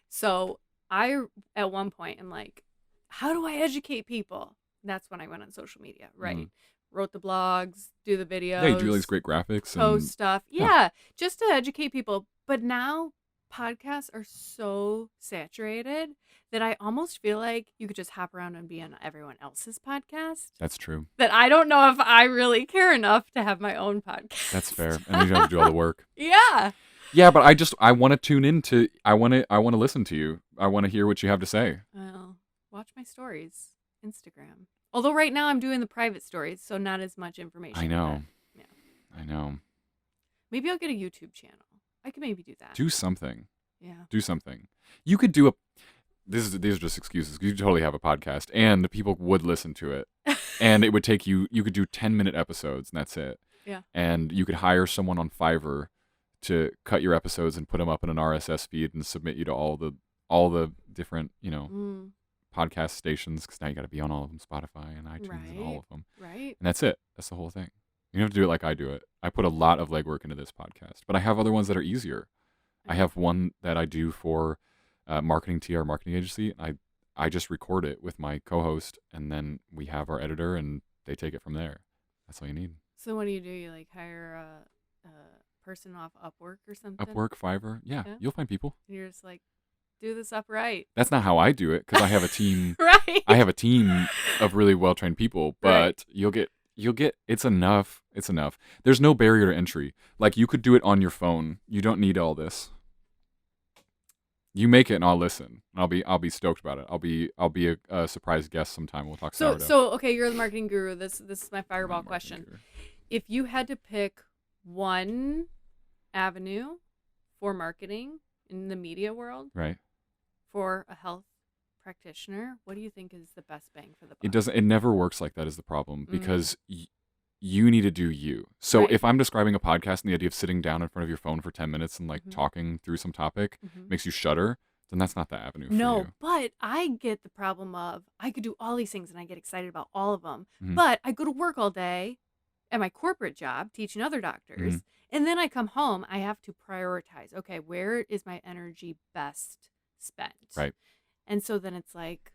So I, at one point, am like, how do I educate people? That's when I went on social media, right? Wrote the blogs, do the videos. Yeah, you do all these great graphics. Post stuff. Yeah, just to educate people. But now podcasts are so saturated that I almost feel like you could just hop around and be on everyone else's podcast. That's true. That I don't know if I really care enough to have my own podcast. That's fair. And then you have to do all the work. Yeah. Yeah, but I want to tune into. I want to listen to you. I want to hear what you have to say. Well, watch my stories, Instagram. Although right now I'm doing the private stories, so not as much information. I know. But, yeah. I know. Maybe I'll get a YouTube channel. I could maybe do that. Do something. Yeah. Do something. You could do a. These are just excuses. You could totally have a podcast, and people would listen to it, and it would take you. You could do 10-minute episodes, and that's it. Yeah. And you could hire someone on Fiverr to cut your episodes and put them up in an RSS feed and submit you to all the different podcast stations, because now you got to be on all of them, Spotify and iTunes and all of them. Right. And that's it. That's the whole thing. You don't have to do it like I do it. I put a lot of legwork into this podcast, but I have other ones that are easier. I have one that I do for marketing agency. I just record it with my co-host, and then we have our editor, and they take it from there. That's all you need. So what do? You like hire a person off Upwork or something? Upwork, Fiverr. Yeah, you'll find people. And you're just like, do this upright. That's not how I do it, because I have a team. Right. I have a team of really well-trained people, but you'll get it's enough. It's enough. There's no barrier to entry. Like, you could do it on your phone. You don't need all this. You make it and I'll listen. I'll be stoked about it. I'll be a surprise guest sometime. We'll talk sourdough. So okay, you're the marketing guru. This is my fireball question. Guru. If you had to pick one avenue for marketing in the media world, right, for a health practitioner, what do you think is the best bang for the buck? It never works like that is the problem, because you need to do you. So if I'm describing a podcast and the idea of sitting down in front of your phone for 10 minutes and like talking through some topic makes you shudder, then that's not the avenue for you. No, but I get the problem of I could do all these things and I get excited about all of them, but I go to work all day at my corporate job teaching other doctors, and then I come home, I have to prioritize. Okay, where is my energy best spent? Right. And so then it's like,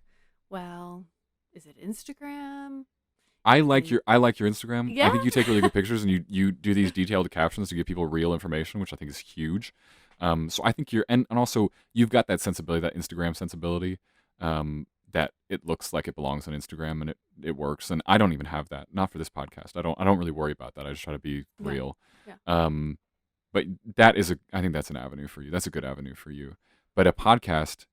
well, is it Instagram? I like your Instagram. Yeah. I think you take really good pictures, and you do these detailed captions to give people real information, which I think is huge. So I think and also you've got that sensibility, that Instagram sensibility, that it looks like it belongs on Instagram and it works. And I don't even have that. Not for this podcast. I don't really worry about that. I just try to be real. Yeah. But I think that's an avenue for you. That's a good avenue for you. But a podcast,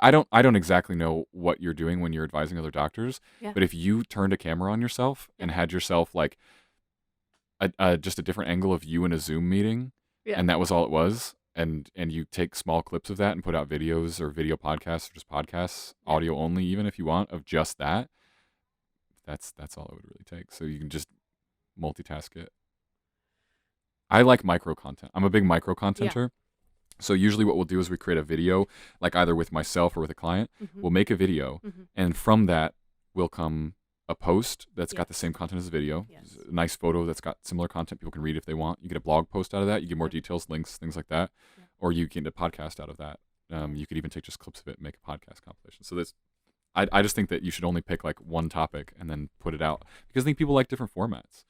I don't exactly know what you're doing when you're advising other doctors, but if you turned a camera on yourself and had yourself like just a different angle of you in a Zoom meeting, and that was all it was, and you take small clips of that and put out videos or video podcasts or just podcasts, audio only, even if you want, of just that's all it would really take. So you can just multitask it. I like micro content. I'm a big micro contenter. So usually what we'll do is we create a video, like either with myself or with a client. We'll make a video, and from that will come a post that's got the same content as the video, a nice photo that's got similar content people can read if they want. You get a blog post out of that. You get more details, links, things like that. Or you get a podcast out of that. You could even take just clips of it and make a podcast compilation. So I just think that you should only pick like one topic and then put it out, because I think people like different formats.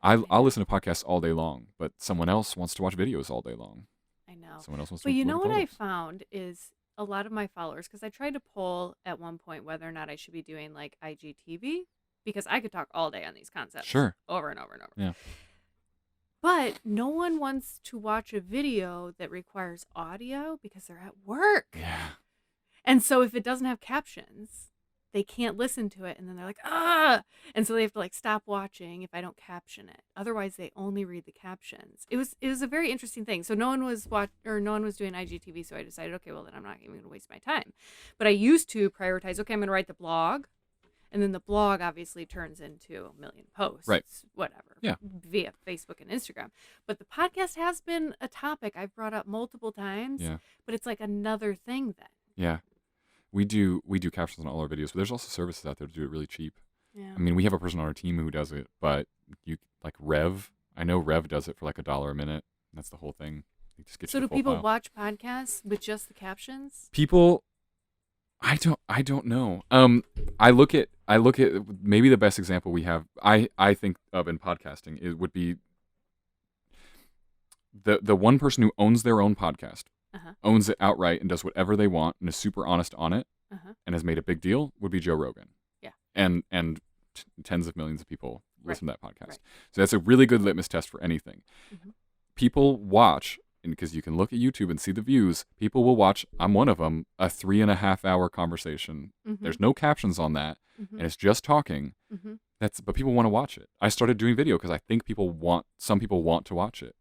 I'll listen to podcasts all day long, but someone else wants to watch videos all day long. I know. Someone else wants to. But you know what I photos. found is a lot of my followers, because I tried to poll at one point whether or not I should be doing like IGTV, because I could talk all day on these concepts. Sure. Over and over and over. Yeah. But no one wants to watch a video that requires audio because they're at work. Yeah. And so if it doesn't have captions, they can't listen to it, and then they're like, ah, and so they have to like stop watching if I don't caption it. Otherwise, they only read the captions. It was a very interesting thing. So no one was doing IGTV, so I decided, okay, well then I'm not even going to waste my time. But I used to prioritize. Okay, I'm going to write the blog, and then the blog obviously turns into a million posts, Right. whatever, Yeah. via Facebook and Instagram. But the podcast has been a topic I've brought up multiple times. Yeah. But it's like another thing then. Yeah. We do captions on all our videos, but there's also services out there to do it really cheap. Yeah. I mean, we have a person on our team who does it, but you like Rev. I know Rev does it for like $1 a minute. That's the whole thing. He just gets So you the do full people file. watch podcasts with just the captions? People, I don't know. I look at maybe the best example we have. I think of in podcasting it would be the one person who owns their own podcast, owns it outright, and does whatever they want, and is super honest on it, and has made a big deal, would be Joe Rogan. Yeah. And tens of millions of people listen to that podcast. Right. So that's a really good litmus test for anything. People watch, and because you can look at YouTube and see the views, people will watch, I'm one of them, a 3.5 hour conversation. There's no captions on that, and it's just talking. But people want to watch it. I started doing video because I think some people want to watch it.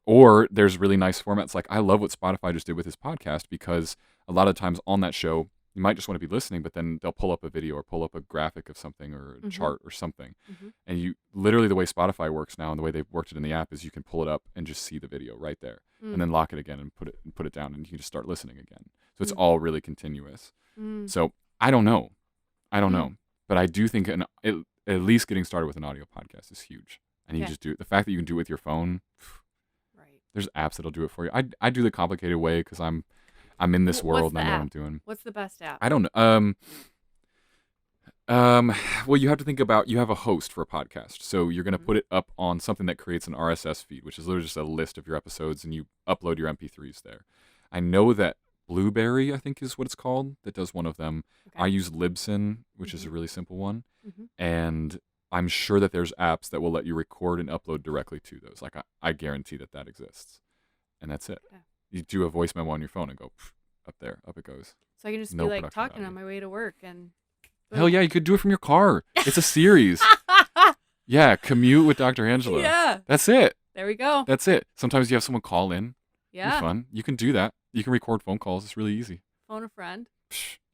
Or there's really nice formats. Like I love what Spotify just did with his podcast, because a lot of times on that show, you might just want to be listening, but then they'll pull up a video or pull up a graphic of something or a chart or something. And you literally, the way Spotify works now and the way they've worked it in the app is you can pull it up and just see the video right there and then lock it again and put it down, and you can just start listening again. So it's all really continuous. So I don't know. But I do think at least getting started with an audio podcast is huge. And you just do it. The fact that you can do it with your phone, there's apps that'll do it for you. I do the complicated way because I'm in this world and I know what I'm doing. What's the best app? I don't know. Well, you have to think about, you have a host for a podcast. So you're going to put it up on something that creates an RSS feed, which is literally just a list of your episodes, and you upload your MP3s there. I know that Blueberry, I think is what it's called, that does one of them. I use Libsyn, which is a really simple one. And I'm sure that there's apps that will let you record and upload directly to those. Like I guarantee that exists. And that's it. Okay. You do a voice memo on your phone and go up there, up it goes. So I can just be like talking on my way to work and boom. Hell yeah, you could do it from your car. It's a series. Yeah, commute with Dr. Angela. Yeah. That's it. There we go. That's it. Sometimes you have someone call in. Yeah. It's fun. You can do that. You can record phone calls. It's really easy. Phone a friend.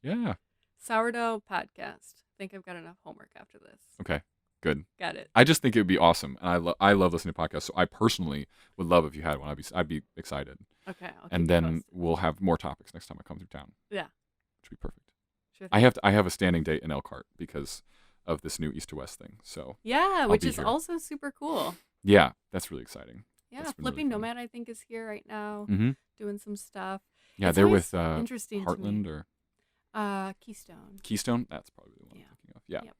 Yeah. Sourdough podcast. I think I've got enough homework after this. Okay. Good. Got it. I just think it would be awesome, and I love listening to podcasts. So I personally would love if you had one. I'd be excited. Okay. And then we'll have more topics next time I come through town. Yeah. Which would be perfect. Sure. I have a standing date in Elkhart because of this new East to West thing. So yeah, I'll which be is here. also super cool. Yeah, that's really exciting. Yeah, Flipping really Nomad I think is here right now, doing some stuff. Yeah, It's they're always with interesting Heartland to me. or Keystone. Keystone. That's probably the one I'm thinking of. Yeah. Yep.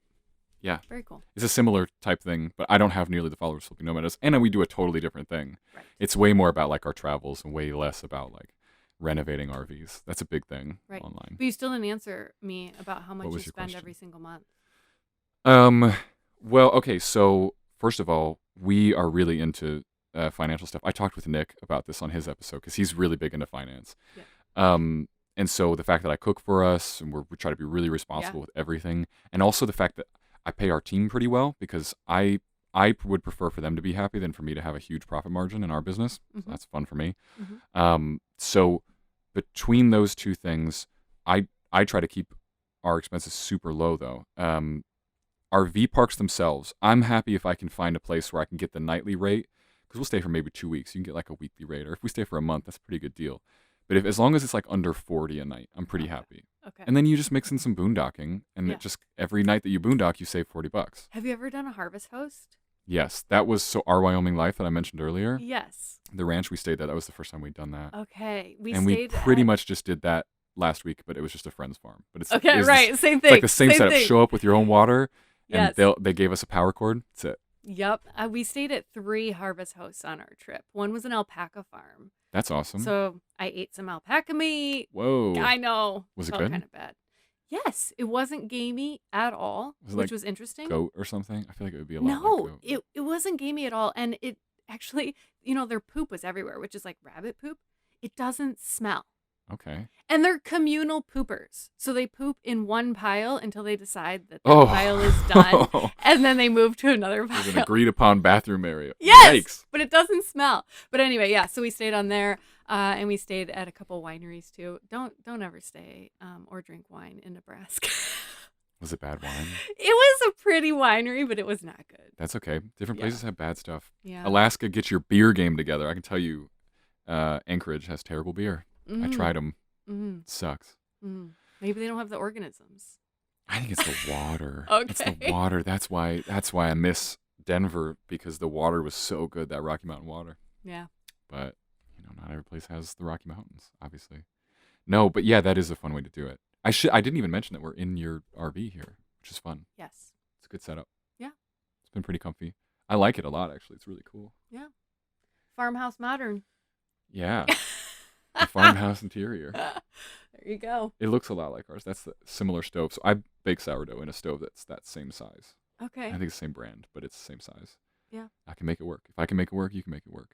Yeah. Very cool. It's a similar type thing, but I don't have nearly the followers Flipping Nomad does. And then we do a totally different thing. Right. It's way more about like our travels and way less about like renovating RVs. That's a big thing online. But you still didn't answer me about how much What you was your spend question? every single month. Well, okay. So first of all, we are really into financial stuff. I talked with Nick about this on his episode because he's really big into finance. Yeah. And so the fact that I cook for us and we try to be really responsible with everything, and also the fact that I pay our team pretty well because I would prefer for them to be happy than for me to have a huge profit margin in our business. So that's fun for me. So between those two things, I try to keep our expenses super low though. Our V parks themselves, I'm happy if I can find a place where I can get the nightly rate, because we'll stay for maybe 2 weeks. You can get like a weekly rate, or if we stay for a month, that's a pretty good deal. But as long as it's like under 40 a night, I'm pretty happy. Okay. And then you just mix in some boondocking, and it just every night that you boondock, you save $40. Have you ever done a harvest host? Yes, that was our Wyoming Life that I mentioned earlier. Yes. The ranch we stayed at, that was the first time we'd done that. Okay. We pretty much just did that last week, but it was just a friend's farm. But it's okay, right, same thing. It's like the same setup. Thing. Show up with your own water, and yes. they gave us a power cord. That's it. Yep. We stayed at 3 harvest hosts on our trip. One was an alpaca farm. That's awesome. So I ate some alpaca meat. Whoa. I know. Was it felt good? Kind of bad. Yes, it wasn't gamey at all, which was interesting. Goat or something? I feel like it would be a lot like goat. It wasn't gamey at all, and it actually, their poop was everywhere, which is like rabbit poop. It doesn't smell. Okay. And they're communal poopers. So they poop in one pile until they decide that Oh. pile is done. And then they move to another pile. There's an agreed upon bathroom area. Yes, Yikes. but it doesn't smell. But anyway, yeah, so we stayed on there, and we stayed at a couple wineries too. Don't ever stay or drink wine in Nebraska. Was it bad wine? It was a pretty winery, but it was not good. That's okay. Different places have bad stuff. Yeah. Alaska, get your beer game together. I can tell you, Anchorage has terrible beer. I tried them. It sucks. Maybe they don't have the organisms. I think it's the water. Okay. It's the water. That's why I miss Denver, because the water was so good, that Rocky Mountain water. Yeah. But, not every place has the Rocky Mountains, obviously. No, but yeah, that is a fun way to do it. I didn't even mention that we're in your RV here, which is fun. Yes. It's a good setup. Yeah. It's been pretty comfy. I like it a lot, actually. It's really cool. Yeah. Farmhouse modern. Yeah. The farmhouse interior. There you go. It looks a lot like ours. That's the similar stove. So I bake sourdough in a stove that's that same size. Okay. I think it's the same brand, but it's the same size. Yeah. I can make it work. If I can make it work, you can make it work.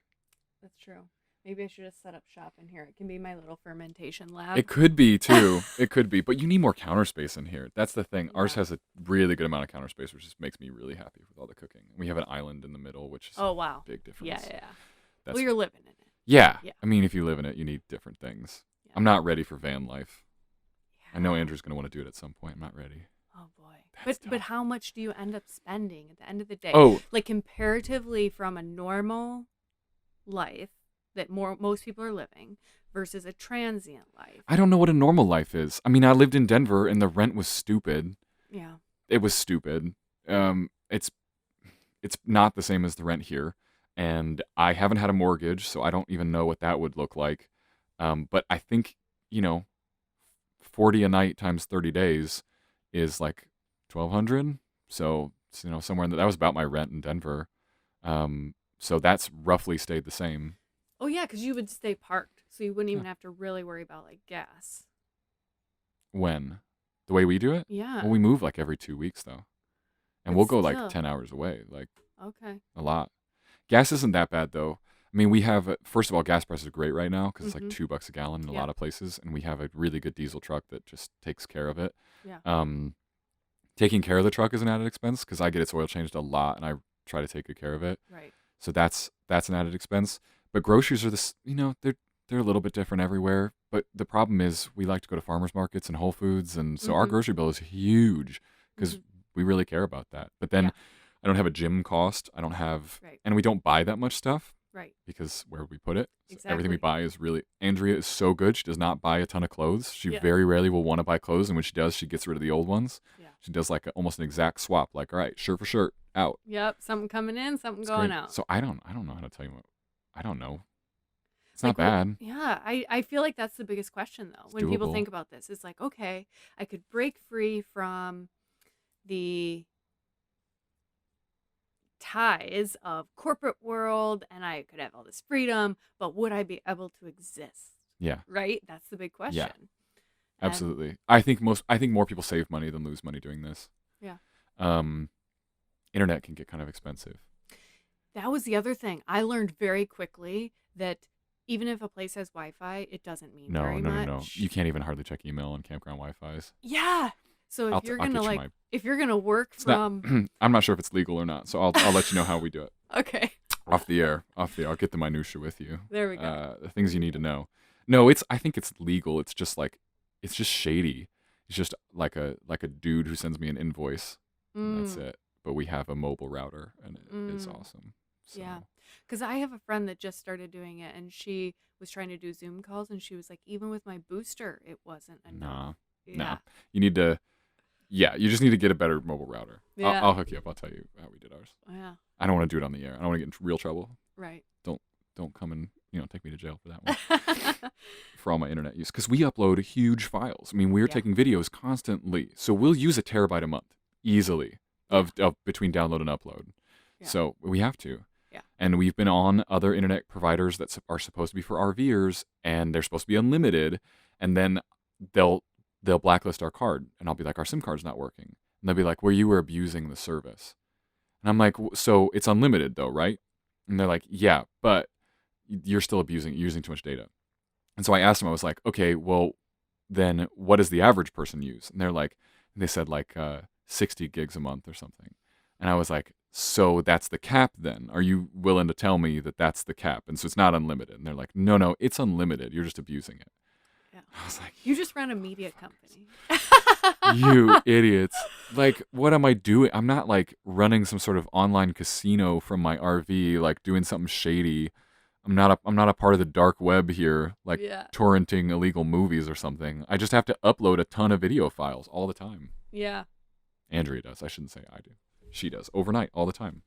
That's true. Maybe I should have set up shop in here. It can be my little fermentation lab. It could be, too. It could be. But you need more counter space in here. That's the thing. Ours has a really good amount of counter space, which just makes me really happy with all the cooking. We have an island in the middle, which is a big difference. Yeah. That's, well, you're living in it. Yeah. Yeah. I mean, if you live in it, you need different things. Yeah. I'm not ready for van life. Yeah. I know Andrew's going to want to do it at some point. I'm not ready. Oh, boy. That's But tough. how much do you end up spending at the end of the day? Oh, Like, comparatively from a normal life that most people are living versus a transient life. I don't know what a normal life is. I mean, I lived in Denver and the rent was stupid. Yeah. It was stupid. It's not the same as the rent here, and I haven't had a mortgage, so I don't even know what that would look like. But I think 40 a night times 30 days is like $1,200. So somewhere in that was about my rent in Denver. So that's roughly stayed the same. Oh, yeah, because you would stay parked, so you wouldn't even have to really worry about, like, gas. When? The way we do it? Yeah. Well, we move like every 2 weeks, though. And But we'll go still. like 10 hours away, like Okay. a lot. Gas isn't that bad, though. I mean, we have, first of all, gas prices are great right now because it's like $2 a gallon in a lot of places. And we have a really good diesel truck that just takes care of it. Yeah. Taking care of the truck is an added expense because I get its oil changed a lot and I try to take good care of it. Right. So that's an added expense. But groceries are they're a little bit different everywhere. But the problem is we like to go to farmers markets and Whole Foods, and so our grocery bill is huge because we really care about that. But then I don't have a gym cost. I don't have, and we don't buy that much stuff. Right. Because where would we put it? So Exactly. everything we buy is really. Andrea is so good. She does not buy a ton of clothes. She Yeah. very rarely will want to buy clothes, and when she does, she gets rid of the old ones. Yeah. She does like almost an exact swap. Like, all right, shirt for shirt, out. Yep. Something coming in, something It's going great. out. So I don't know how to tell you what. I don't know. It's not Like, well, bad. yeah, I feel like that's the biggest question, though, It's when people doable. think about this. It's like, okay, I could break free from the ties of corporate world and I could have all this freedom, but would I be able to exist? Yeah, Right? That's the big question. And- absolutely. I think more people save money than lose money doing this. Yeah. Internet can get kind of expensive. That was the other thing. I learned very quickly that even if a place has Wi-Fi, it doesn't mean very much. No. You can't even hardly check email on campground Wi-Fi's. Yeah. So if I'll you're get gonna you my- if you're gonna work It's from not. I'm not sure if it's legal or not, so I'll let you know how we do it okay, off the air. I'll get the minutia with you. there we go. The things you need to know. No, I think it's legal. It's just shady. It's just like a dude who sends me an invoice. And that's it. But we have a mobile router, and it is awesome. So. Yeah. Because I have a friend that just started doing it, and she was trying to do Zoom calls, and she was like, even with my booster, it wasn't enough. Nah. You need to. Yeah, you just need to get a better mobile router. Yeah. I'll hook you up. I'll tell you how we did ours. Yeah. I don't want to do it on the air. I don't want to get in real trouble. Right. Don't come and take me to jail for that one. For all my internet use, because we upload huge files. I mean, we're taking videos constantly, so we'll use a terabyte a month easily of between download and upload. Yeah. So we have to. Yeah. And we've been on other internet providers that are supposed to be for RVers, and they're supposed to be unlimited, and then they'll blacklist our card, and I'll be like, our SIM card's not working, and they'll be like, well, you were abusing the service, and I'm like, so it's unlimited though, right? And they're like, yeah, but you're still using too much data. And so I asked them, I was like, okay, well, then what does the average person use? And they said 60 gigs a month or something. And I was like, so that's the cap then? Are you willing to tell me that that's the cap? And so it's not unlimited. And they're like, no, it's unlimited. You're just abusing it. Yeah. I was like, you just run a media company. you idiots. Like, what am I doing? I'm not like running some sort of online casino from my RV, like doing something shady. I'm not a part of the dark web here, like Yeah. torrenting illegal movies or something. I just have to upload a ton of video files all the time. Yeah. Andrea does. I shouldn't say I do. She does. Overnight, all the time.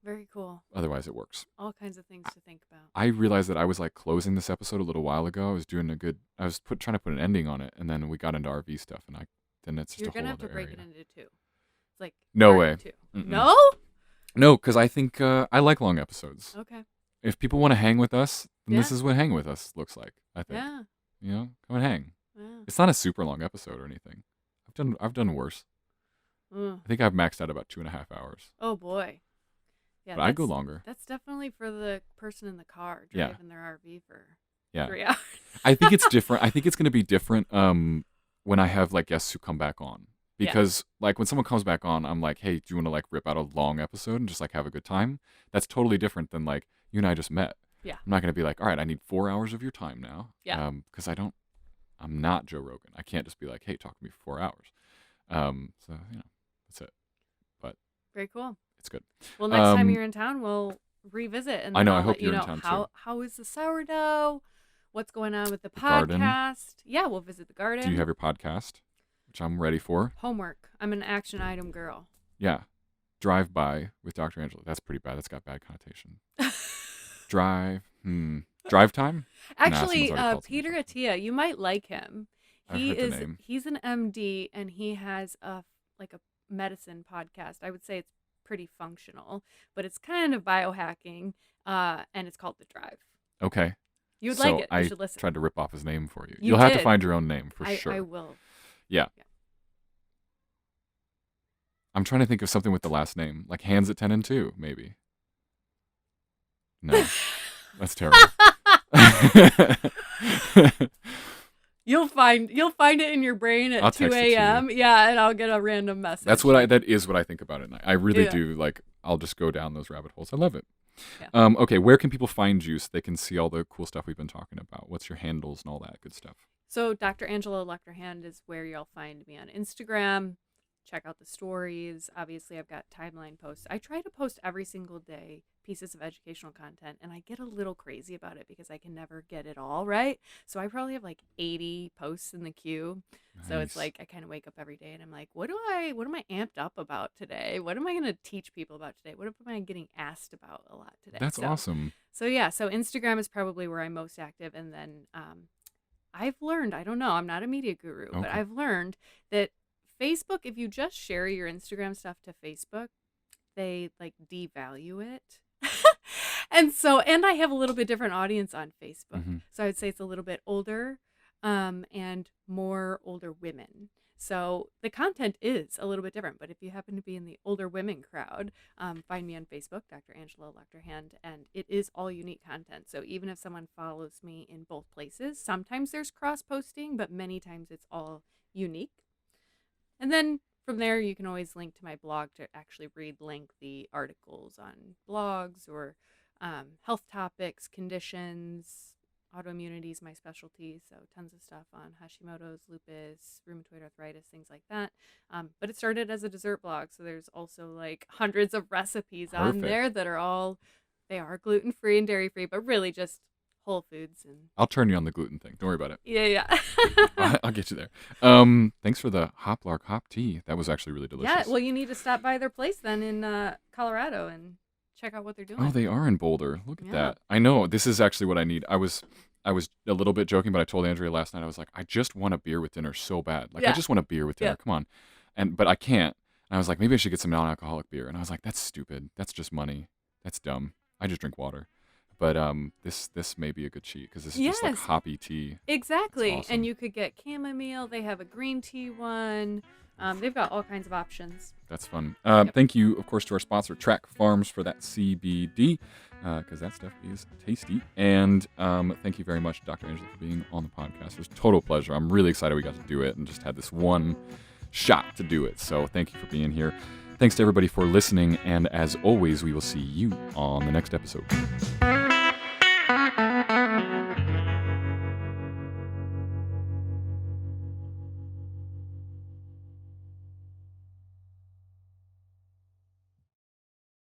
Very cool. Otherwise, it works. All kinds of things to think about. I realized that I was like closing this episode a little while ago. I was trying to put an ending on it, and then we got into RV stuff, and then it's just You're a whole gonna have to other break area. it into two. It's like No part way. Two. Mm-mm. No. No, because I think I like long episodes. Okay. If people want to hang with us, then this Yeah. is what hang with us looks like. I think. Yeah. You know, come and hang. Yeah. It's not a super long episode or anything. I've done worse. Ugh. I think I've maxed out about 2.5 hours. Oh boy. Yeah. But I'd go longer. That's definitely for the person in the car Yeah. driving their RV for Yeah. 3 hours. I think it's different. I think it's going to be different when I have like guests who come back on. Because like when someone comes back on, I'm like, hey, do you want to like rip out a long episode and just like have a good time? That's totally different than like you and I just met. Yeah. I'm not going to be like, all right, I need 4 hours of your time now. Yeah. Because I'm not Joe Rogan. I can't just be like, hey, talk to me for 4 hours. So, that's it. But Very cool. it's good. Well, next time you're in town, we'll revisit. And I know, I'll I hope let you're you in know town, too. how is the sourdough? What's going on with the garden? podcast? Yeah, we'll visit the garden. Do you have your podcast, which I'm ready for? Homework. I'm an action item girl. Yeah. Drive by with Dr. Angela. That's pretty bad. That's got bad connotation. Drive. Drive time? Actually, someone's already called Peter something. Attia, you might like him. I've heard the name. He's an MD and he has a medicine podcast. I would say it's pretty functional, but it's kind of biohacking, and it's called The Drive. Okay. You would So like it. You I should listen. tried to rip off his name for you. You You'll have to did. find your own name for sure. I will. Yeah. I'm trying to think of something with the last name, like Hands at 10 and 2, maybe. No, that's terrible. You'll find it in your brain I'll at 2 text it to you. a.m. Yeah, and I'll get a random message. That is what I think about at night. I really Yeah. do. Like, I'll just go down those rabbit holes. I love it. Yeah. Okay, where can people find you so they can see all the cool stuff we've been talking about? What's your handles and all that good stuff? So Dr. Angela Lucterhand is where you'll find me on Instagram. Check out the stories. Obviously, I've got timeline posts. I try to post every single day pieces of educational content, and I get a little crazy about it because I can never get it all right. So I probably have like 80 posts in the queue. So it's Nice. like I kind of wake up every day and I'm like, what am I amped up about today? What am I going to teach people about today? What am I getting asked about a lot today? That's So- awesome. So yeah, so Instagram is probably where I'm most active, and then I've learned, I don't know, I'm not a media guru, but Okay. I've learned that Facebook, if you just share your Instagram stuff to Facebook, they like devalue it. And I have a little bit different audience on Facebook. Mhm. So I would say it's a little bit older and more older women. So the content is a little bit different, but if you happen to be in the older women crowd, find me on Facebook, Dr. Angela Lucterhand, and it is all unique content. So even if someone follows me in both places, sometimes there's cross-posting, but many times it's all unique. And then from there, you can always link to my blog to actually read lengthy articles on blogs or health topics, conditions. Autoimmunity is my specialty, so tons of stuff on Hashimoto's, lupus, rheumatoid arthritis, things like that. But it started as a dessert blog, so there's also like hundreds of recipes on Perfect. there that they are gluten-free and dairy-free, but really just whole foods. And I'll turn you on the gluten thing. Don't worry about it. yeah. I'll get you there. Thanks for the Hoplark hop tea. That was actually really delicious. Yeah, well, you need to stop by their place then in Colorado and check out what they're doing. Oh, they are in Boulder. Look at Yeah. that. I know. This is actually what I need. I was a little bit joking, but I told Andrea last night, I was like, I just want a beer with dinner so bad. Like, I Yeah. just want a beer with dinner. Yeah. Come on. But I can't. And I was like, maybe I should get some non-alcoholic beer. And I was like, that's stupid. That's just money. That's dumb. I just drink water. But this may be a good cheat because this is just like Yes. hoppy tea. Exactly. That's awesome. And you could get chamomile. They have a green tea one. They've got all kinds of options. That's fun. Thank you, of course, to our sponsor, Track Farms, for that CBD, because that stuff is tasty. And thank you very much, Dr. Angela, for being on the podcast. It was a total pleasure. I'm really excited we got to do it and just had this one shot to do it. So thank you for being here. Thanks to everybody for listening. And as always, we will see you on the next episode.